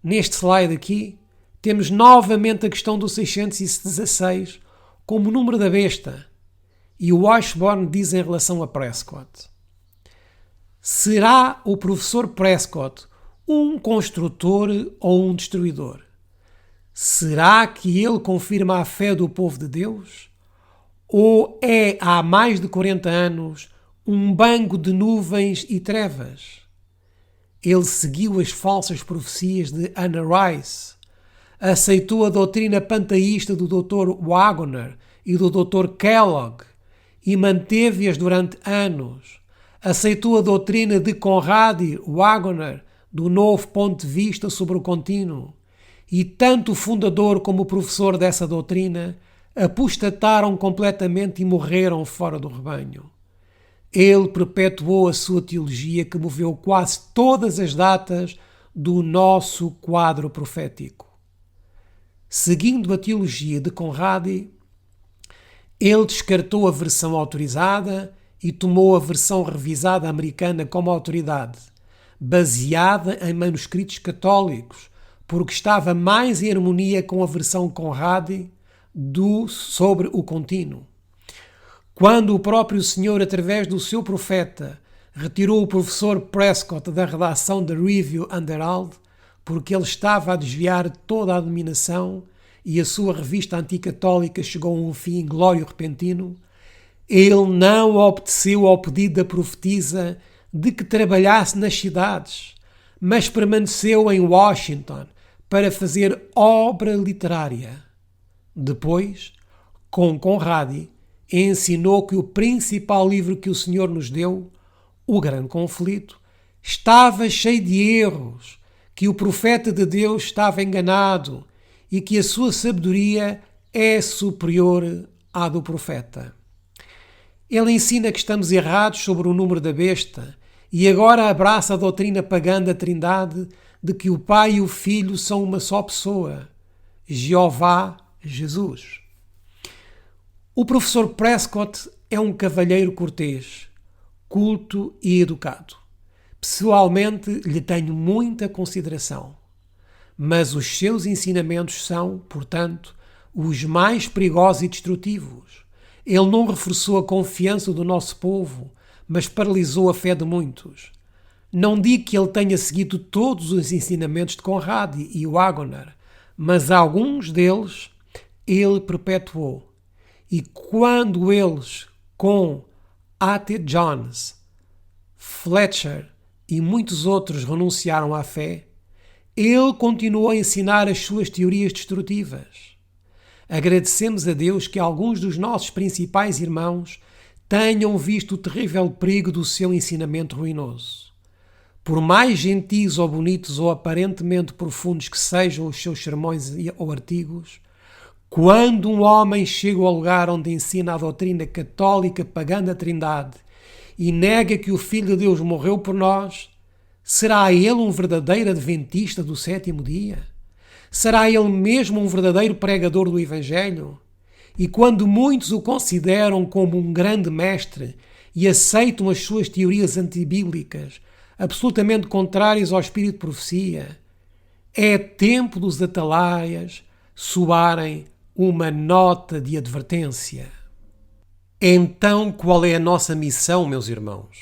Neste slide aqui, temos novamente a questão do 616 como o número da besta. E o Washburn diz em relação a Prescott: será o professor Prescott um construtor ou um destruidor? Será que ele confirma a fé do povo de Deus? Ou é, há mais de 40 anos, um banco de nuvens e trevas? Ele seguiu as falsas profecias de Anna Rice, aceitou a doutrina panteísta do Dr. Wagner e do Dr. Kellogg e manteve-as durante anos. Aceitou a doutrina de Conrad Wagner do novo ponto de vista sobre o contínuo. E tanto o fundador como o professor dessa doutrina apostataram completamente e morreram fora do rebanho. Ele perpetuou a sua teologia que moveu quase todas as datas do nosso quadro profético. Seguindo a teologia de Conrad, ele descartou a versão autorizada e tomou a versão revisada americana como autoridade, baseada em manuscritos católicos, porque estava mais em harmonia com a versão Conrad sobre o contínuo. Quando o próprio Senhor, através do seu profeta, retirou o professor Prescott da redação da Review and Herald, porque ele estava a desviar toda a dominação e a sua revista anticatólica chegou a um fim inglório repentino, ele não obedeceu ao pedido da profetisa de que trabalhasse nas cidades, mas permaneceu em Washington para fazer obra literária. Depois, com Conrad, ensinou que o principal livro que o Senhor nos deu, O Grande Conflito, estava cheio de erros, que o profeta de Deus estava enganado e que a sua sabedoria é superior à do profeta. Ele ensina que estamos errados sobre o número da besta e agora abraça a doutrina pagã da Trindade de que o Pai e o Filho são uma só pessoa, Jeová, Jesus. O professor Prescott é um cavalheiro cortês, culto e educado. Pessoalmente lhe tenho muita consideração, mas os seus ensinamentos são, portanto, os mais perigosos e destrutivos. Ele não reforçou a confiança do nosso povo, mas paralisou a fé de muitos. Não digo que ele tenha seguido todos os ensinamentos de Conrad e Wagner, mas alguns deles ele perpetuou. E quando eles, com A.T. Jones, Fletcher e muitos outros renunciaram à fé, ele continuou a ensinar as suas teorias destrutivas. Agradecemos a Deus que alguns dos nossos principais irmãos tenham visto o terrível perigo do seu ensinamento ruinoso. Por mais gentis ou bonitos ou aparentemente profundos que sejam os seus sermões ou artigos, quando um homem chega ao lugar onde ensina a doutrina católica pagã da Trindade e nega que o Filho de Deus morreu por nós, será ele um verdadeiro adventista do sétimo dia? Será ele mesmo um verdadeiro pregador do Evangelho? E quando muitos o consideram como um grande mestre e aceitam as suas teorias antibíblicas, absolutamente contrárias ao espírito de profecia, é tempo dos atalaias soarem uma nota de advertência. Então, qual é a nossa missão, meus irmãos?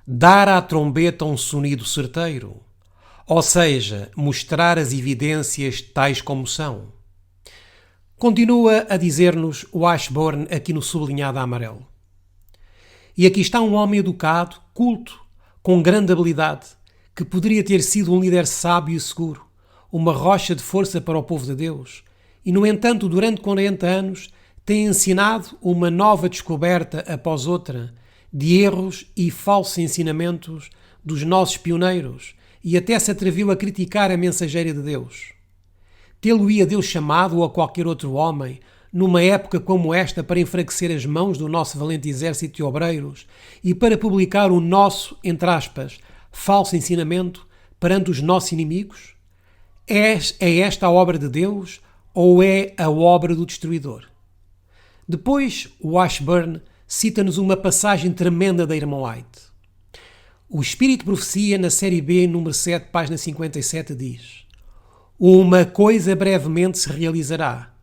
Dar à trombeta um sonido certeiro, ou seja, mostrar as evidências tais como são. Continua a dizer-nos o Washburn aqui no sublinhado a amarelo. E aqui está um homem educado, culto, com grande habilidade, que poderia ter sido um líder sábio e seguro, uma rocha de força para o povo de Deus, e, no entanto, durante 40 anos, tem ensinado uma nova descoberta após outra de erros e falsos ensinamentos dos nossos pioneiros e até se atreviu a criticar a mensageira de Deus. Tê-lo-ia Deus chamado ou a qualquer outro homem numa época como esta para enfraquecer as mãos do nosso valente exército de obreiros e para publicar o nosso, entre aspas, falso ensinamento perante os nossos inimigos? É esta a obra de Deus ou é a obra do destruidor? Depois, o Washburn cita-nos uma passagem tremenda da irmã White. O Espírito de Profecia, na série B, número 7, página 57, diz: uma coisa brevemente se realizará.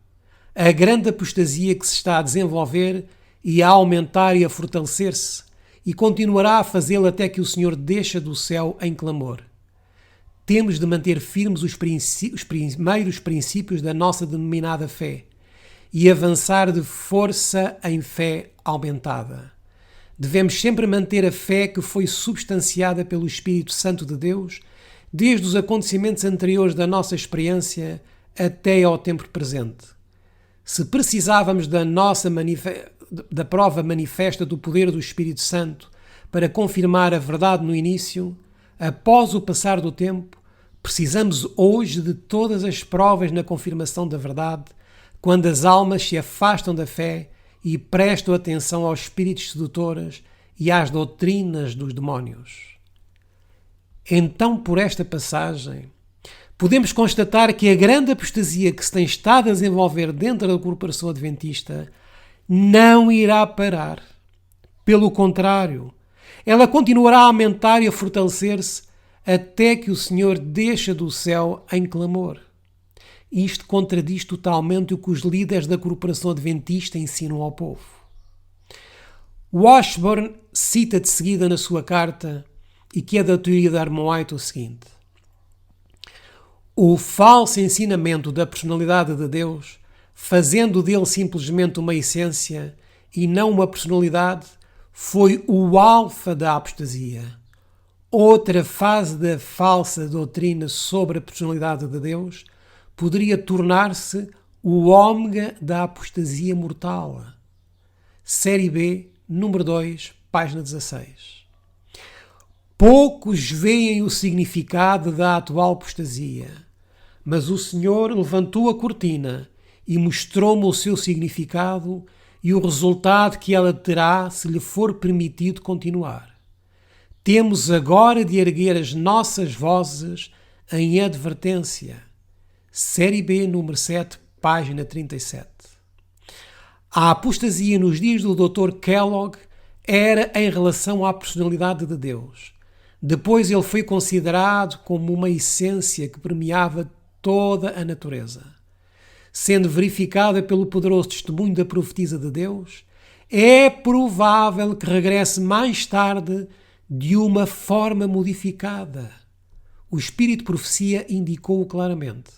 A grande apostasia que se está a desenvolver e a aumentar e a fortalecer-se, e continuará a fazê-lo até que o Senhor desça do céu em clamor. Temos de manter firmes os primeiros princípios da nossa denominada fé e avançar de força em fé aumentada. Devemos sempre manter a fé que foi substanciada pelo Espírito Santo de Deus desde os acontecimentos anteriores da nossa experiência até ao tempo presente. Se precisávamos da prova manifesta do poder do Espírito Santo para confirmar a verdade no início, após o passar do tempo, precisamos hoje de todas as provas na confirmação da verdade, quando as almas se afastam da fé e prestam atenção aos espíritos sedutores e às doutrinas dos demónios. Então, por esta passagem, podemos constatar que a grande apostasia que se tem estado a desenvolver dentro da corporação adventista não irá parar. Pelo contrário, ela continuará a aumentar e a fortalecer-se até que o Senhor desça do céu em clamor. Isto contradiz totalmente o que os líderes da corporação adventista ensinam ao povo. Washburn cita de seguida na sua carta, e que é da teoria da irmã White, o seguinte: o falso ensinamento da personalidade de Deus, fazendo dele simplesmente uma essência e não uma personalidade, foi o alfa da apostasia. Outra fase da falsa doutrina sobre a personalidade de Deus poderia tornar-se o ômega da apostasia mortal. Série B, número 2, página 16. Poucos veem o significado da atual apostasia, mas o Senhor levantou a cortina e mostrou-me o seu significado e o resultado que ela terá se lhe for permitido continuar. Temos agora de erguer as nossas vozes em advertência. Série B, número 7, página 37. A apostasia nos dias do Dr. Kellogg era em relação à personalidade de Deus. Depois ele foi considerado como uma essência que permeava toda a natureza. Sendo verificada pelo poderoso testemunho da profetisa de Deus, é provável que regresse mais tarde de uma forma modificada. O Espírito de Profecia indicou-o claramente.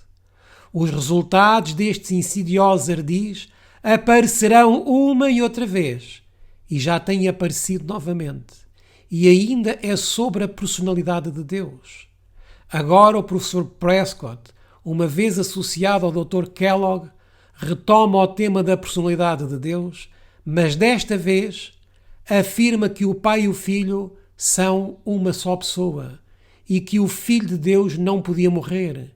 Os resultados destes insidiosos ardis aparecerão uma e outra vez, e já têm aparecido novamente. E ainda é sobre a personalidade de Deus. Agora o professor Prescott, uma vez associado ao Dr. Kellogg, retoma o tema da personalidade de Deus, mas desta vez afirma que o Pai e o Filho são uma só pessoa e que o Filho de Deus não podia morrer.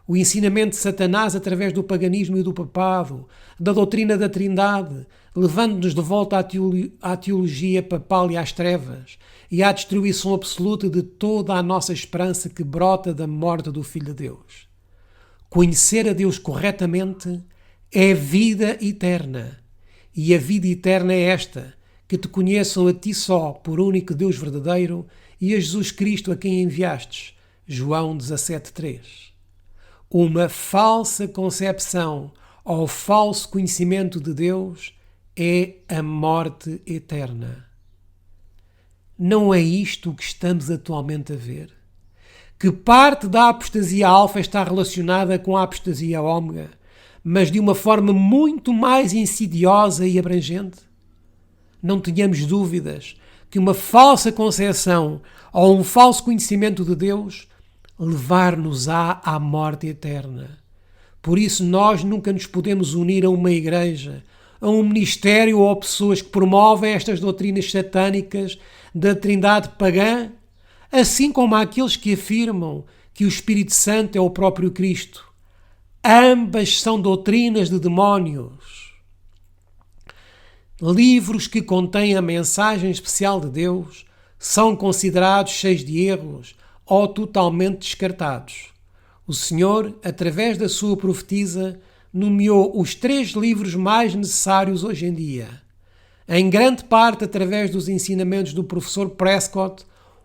O ensinamento de Satanás através do paganismo e do papado, da doutrina da Trindade, levando-nos de volta à teologia papal e às trevas, e à destruição absoluta de toda a nossa esperança que brota da morte do Filho de Deus. Conhecer a Deus corretamente é vida eterna, e a vida eterna é esta, que te conheçam a ti só, por único Deus verdadeiro, e a Jesus Cristo a quem enviastes. João 17,3. Uma falsa concepção ou falso conhecimento de Deus é a morte eterna. Não é isto que estamos atualmente a ver? Que parte da apostasia alfa está relacionada com a apostasia ômega, mas de uma forma muito mais insidiosa e abrangente? Não tenhamos dúvidas que uma falsa concepção ou um falso conhecimento de Deus levar-nos-á à morte eterna. Por isso nós nunca nos podemos unir a uma igreja, a um ministério ou a pessoas que promovem estas doutrinas satânicas da trindade pagã, assim como àqueles que afirmam que o Espírito Santo é o próprio Cristo. Ambas são doutrinas de demónios. Livros que contêm a mensagem especial de Deus são considerados cheios de erros ou totalmente descartados. O Senhor, através da sua profetisa, nomeou os 3 livros mais necessários hoje em dia. Em grande parte através dos ensinamentos do professor Prescott,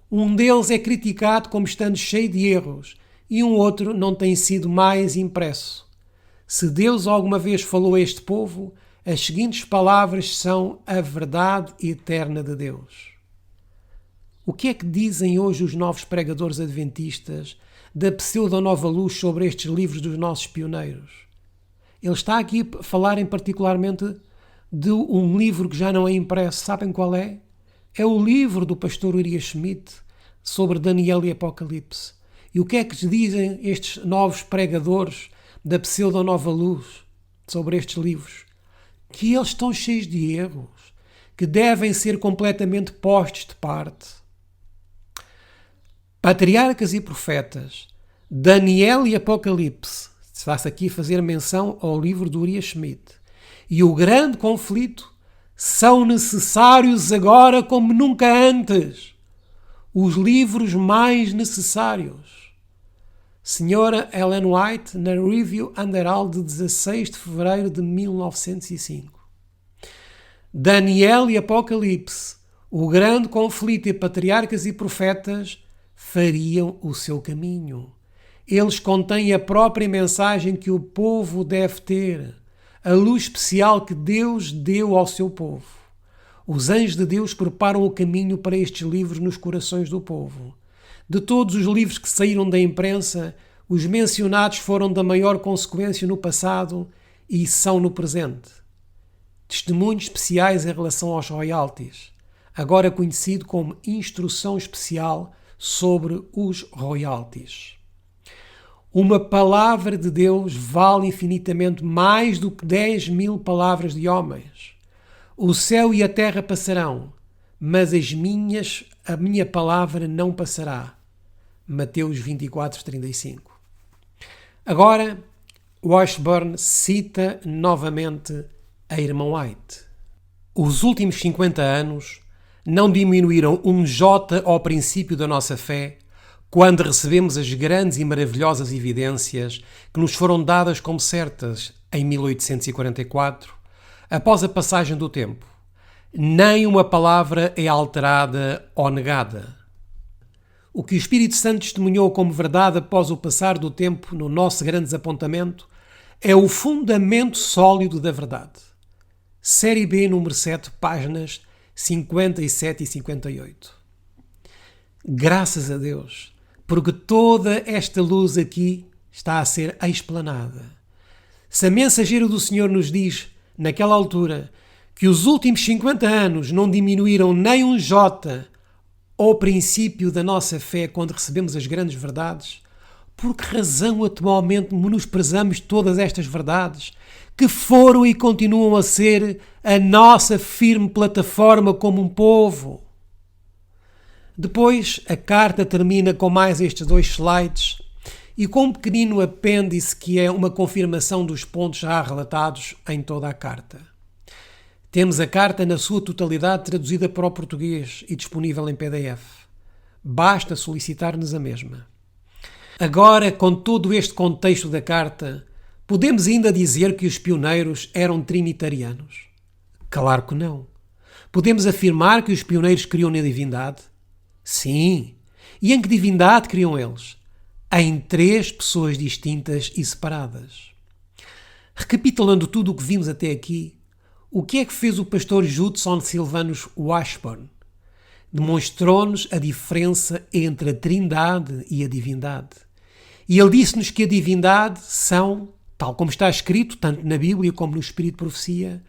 um deles é criticado como estando cheio de erros e um outro não tem sido mais impresso. Se Deus alguma vez falou a este povo, as seguintes palavras são a verdade eterna de Deus. O que é que dizem hoje os novos pregadores adventistas da pseudo-nova luz sobre estes livros dos nossos pioneiros? Ele está aqui a falar particularmente de um livro que já não é impresso. Sabem qual é? É o livro do pastor Urias Schmidt sobre Daniel e Apocalipse. E o que é que dizem estes novos pregadores da pseudo-nova luz sobre estes livros? Que eles estão cheios de erros, que devem ser completamente postos de parte. Patriarcas e Profetas, Daniel e Apocalipse, se faça aqui fazer menção ao livro de Urias Schmidt, e o grande conflito são necessários agora como nunca antes. Os livros mais necessários. Senhora Ellen White, na Review and Herald de 16 de fevereiro de 1905. Daniel e Apocalipse, o grande conflito e patriarcas e profetas fariam o seu caminho. Eles contêm a própria mensagem que o povo deve ter, a luz especial que Deus deu ao seu povo. Os anjos de Deus preparam o caminho para estes livros nos corações do povo. De todos os livros que saíram da imprensa, os mencionados foram da maior consequência no passado e são no presente. Testemunhos especiais em relação aos royalties, agora conhecido como Instrução Especial sobre os royalties. Uma palavra de Deus vale infinitamente mais do que 10.000 palavras de homens. O céu e a terra passarão, mas a minha palavra não passará. Mateus 24:35. Agora, Washburn cita novamente a irmã White. Os últimos 50 anos não diminuíram um jota ao princípio da nossa fé quando recebemos as grandes e maravilhosas evidências que nos foram dadas como certas em 1844, após a passagem do tempo. Nem uma palavra é alterada ou negada. O que o Espírito Santo testemunhou como verdade após o passar do tempo no nosso grande desapontamento é o fundamento sólido da verdade. Série B, número 7, páginas 57 e 58. Graças a Deus, porque toda esta luz aqui está a ser explanada. Se a mensageira do Senhor nos diz, naquela altura, que os últimos 50 anos não diminuíram nem um jota ao princípio da nossa fé quando recebemos as grandes verdades, por que razão atualmente menosprezamos todas estas verdades que foram e continuam a ser a nossa firme plataforma como um povo? Depois, a carta termina com mais estes 2 slides e com um pequenino apêndice que é uma confirmação dos pontos já relatados em toda a carta. Temos a carta na sua totalidade traduzida para o português e disponível em PDF. Basta solicitar-nos a mesma. Agora, com todo este contexto da carta, podemos ainda dizer que os pioneiros eram trinitarianos? Claro que não. Podemos afirmar que os pioneiros criam na divindade? Sim. E em que divindade criam eles? Em 3 pessoas distintas e separadas. Recapitulando tudo o que vimos até aqui, o que é que fez o pastor Judson Silvanus Washburn? Demonstrou-nos a diferença entre a Trindade e a divindade. E ele disse-nos que a divindade são, tal como está escrito, tanto na Bíblia como no Espírito de Profecia,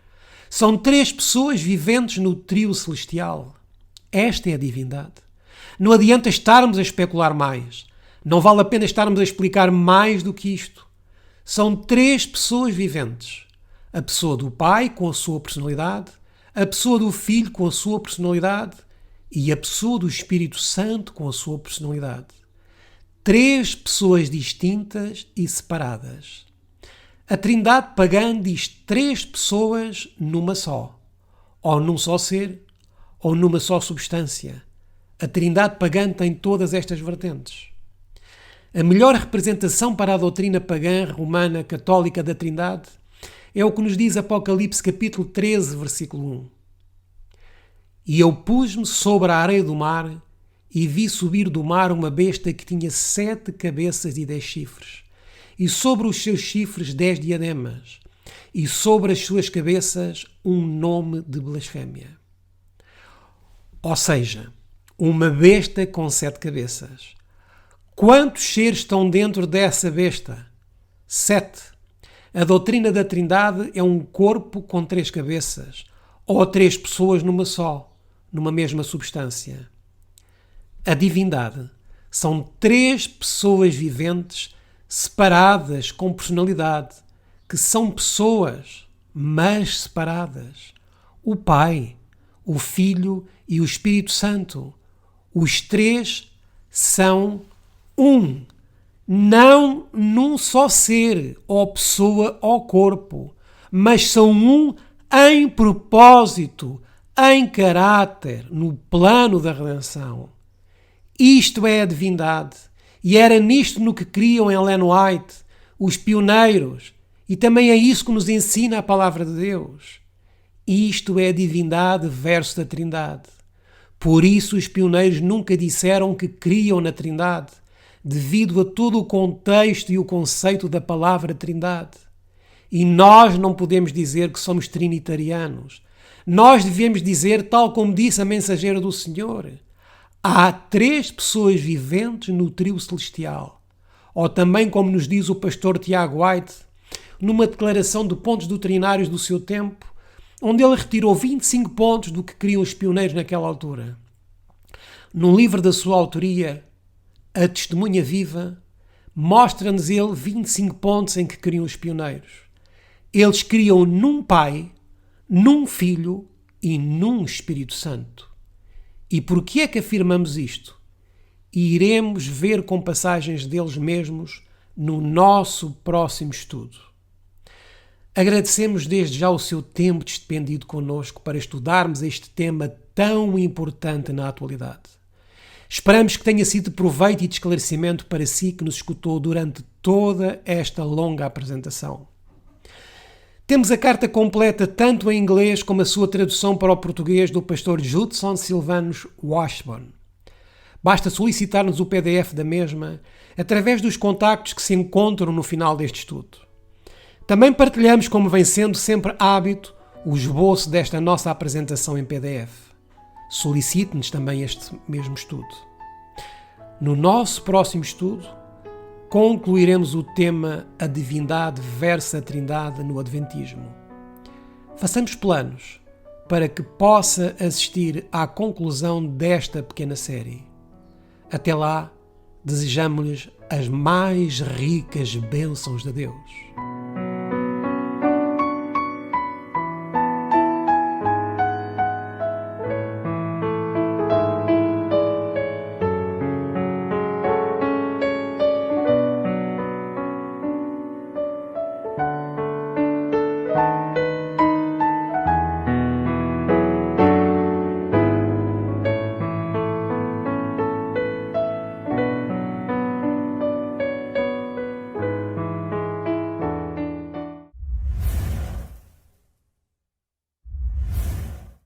são 3 pessoas viventes no trio celestial. Esta é a divindade. Não adianta estarmos a especular mais. Não vale a pena estarmos a explicar mais do que isto. São 3 pessoas viventes. A pessoa do Pai com a sua personalidade, a pessoa do Filho com a sua personalidade e a pessoa do Espírito Santo com a sua personalidade. 3 pessoas distintas e separadas. A Trindade pagã diz 3 pessoas numa só, ou num só ser, ou numa só substância. A Trindade pagã tem todas estas vertentes. A melhor representação para a doutrina pagã romana católica da Trindade é o que nos diz Apocalipse capítulo 13, versículo 1. E eu pus-me sobre a areia do mar e vi subir do mar uma besta que tinha 7 cabeças e 10 chifres, e sobre os seus chifres 10 diademas, e sobre as suas cabeças um nome de blasfémia. Ou seja, uma besta com 7 cabeças. Quantos seres estão dentro dessa besta? 7. A doutrina da Trindade é um corpo com 3 cabeças, ou 3 pessoas numa só, numa mesma substância. A divindade são 3 pessoas viventes separadas com personalidade, que são pessoas, mas separadas. O Pai, o Filho e o Espírito Santo. Os 3 são um, não num só ser, ou pessoa, ou corpo, mas são um em propósito, em caráter, no plano da redenção. Isto é a divindade, e era nisto no que criam em Ellen White, os pioneiros, e também é isso que nos ensina a palavra de Deus. Isto é a divindade versus a Trindade. Por isso os pioneiros nunca disseram que criam na Trindade, devido a todo o contexto e o conceito da palavra Trindade. E nós não podemos dizer que somos trinitarianos. Nós devemos dizer, tal como disse a mensageira do Senhor, há 3 pessoas viventes no trio celestial. Ou também como nos diz o pastor Tiago White, numa declaração de pontos doutrinários do seu tempo, onde ele retirou 25 pontos do que queriam os pioneiros naquela altura. Num livro da sua autoria, A Testemunha Viva, mostra-nos ele 25 pontos em que queriam os pioneiros. Eles criam num Pai, num Filho e num Espírito Santo. E por que é que afirmamos isto? E iremos ver com passagens deles mesmos no nosso próximo estudo. Agradecemos desde já o seu tempo despendido connosco para estudarmos este tema tão importante na atualidade. Esperamos que tenha sido de proveito e de esclarecimento para si que nos escutou durante toda esta longa apresentação. Temos a carta completa tanto em inglês como a sua tradução para o português do pastor Judson Silvanus Washburn. Basta solicitar-nos o PDF da mesma através dos contactos que se encontram no final deste estudo. Também partilhamos, como vem sendo sempre hábito, o esboço desta nossa apresentação em PDF. Solicite-nos também este mesmo estudo. No nosso próximo estudo, concluiremos o tema A Divindade versus a Trindade no Adventismo. Façamos planos para que possa assistir à conclusão desta pequena série. Até lá, desejamos-lhes as mais ricas bênçãos de Deus.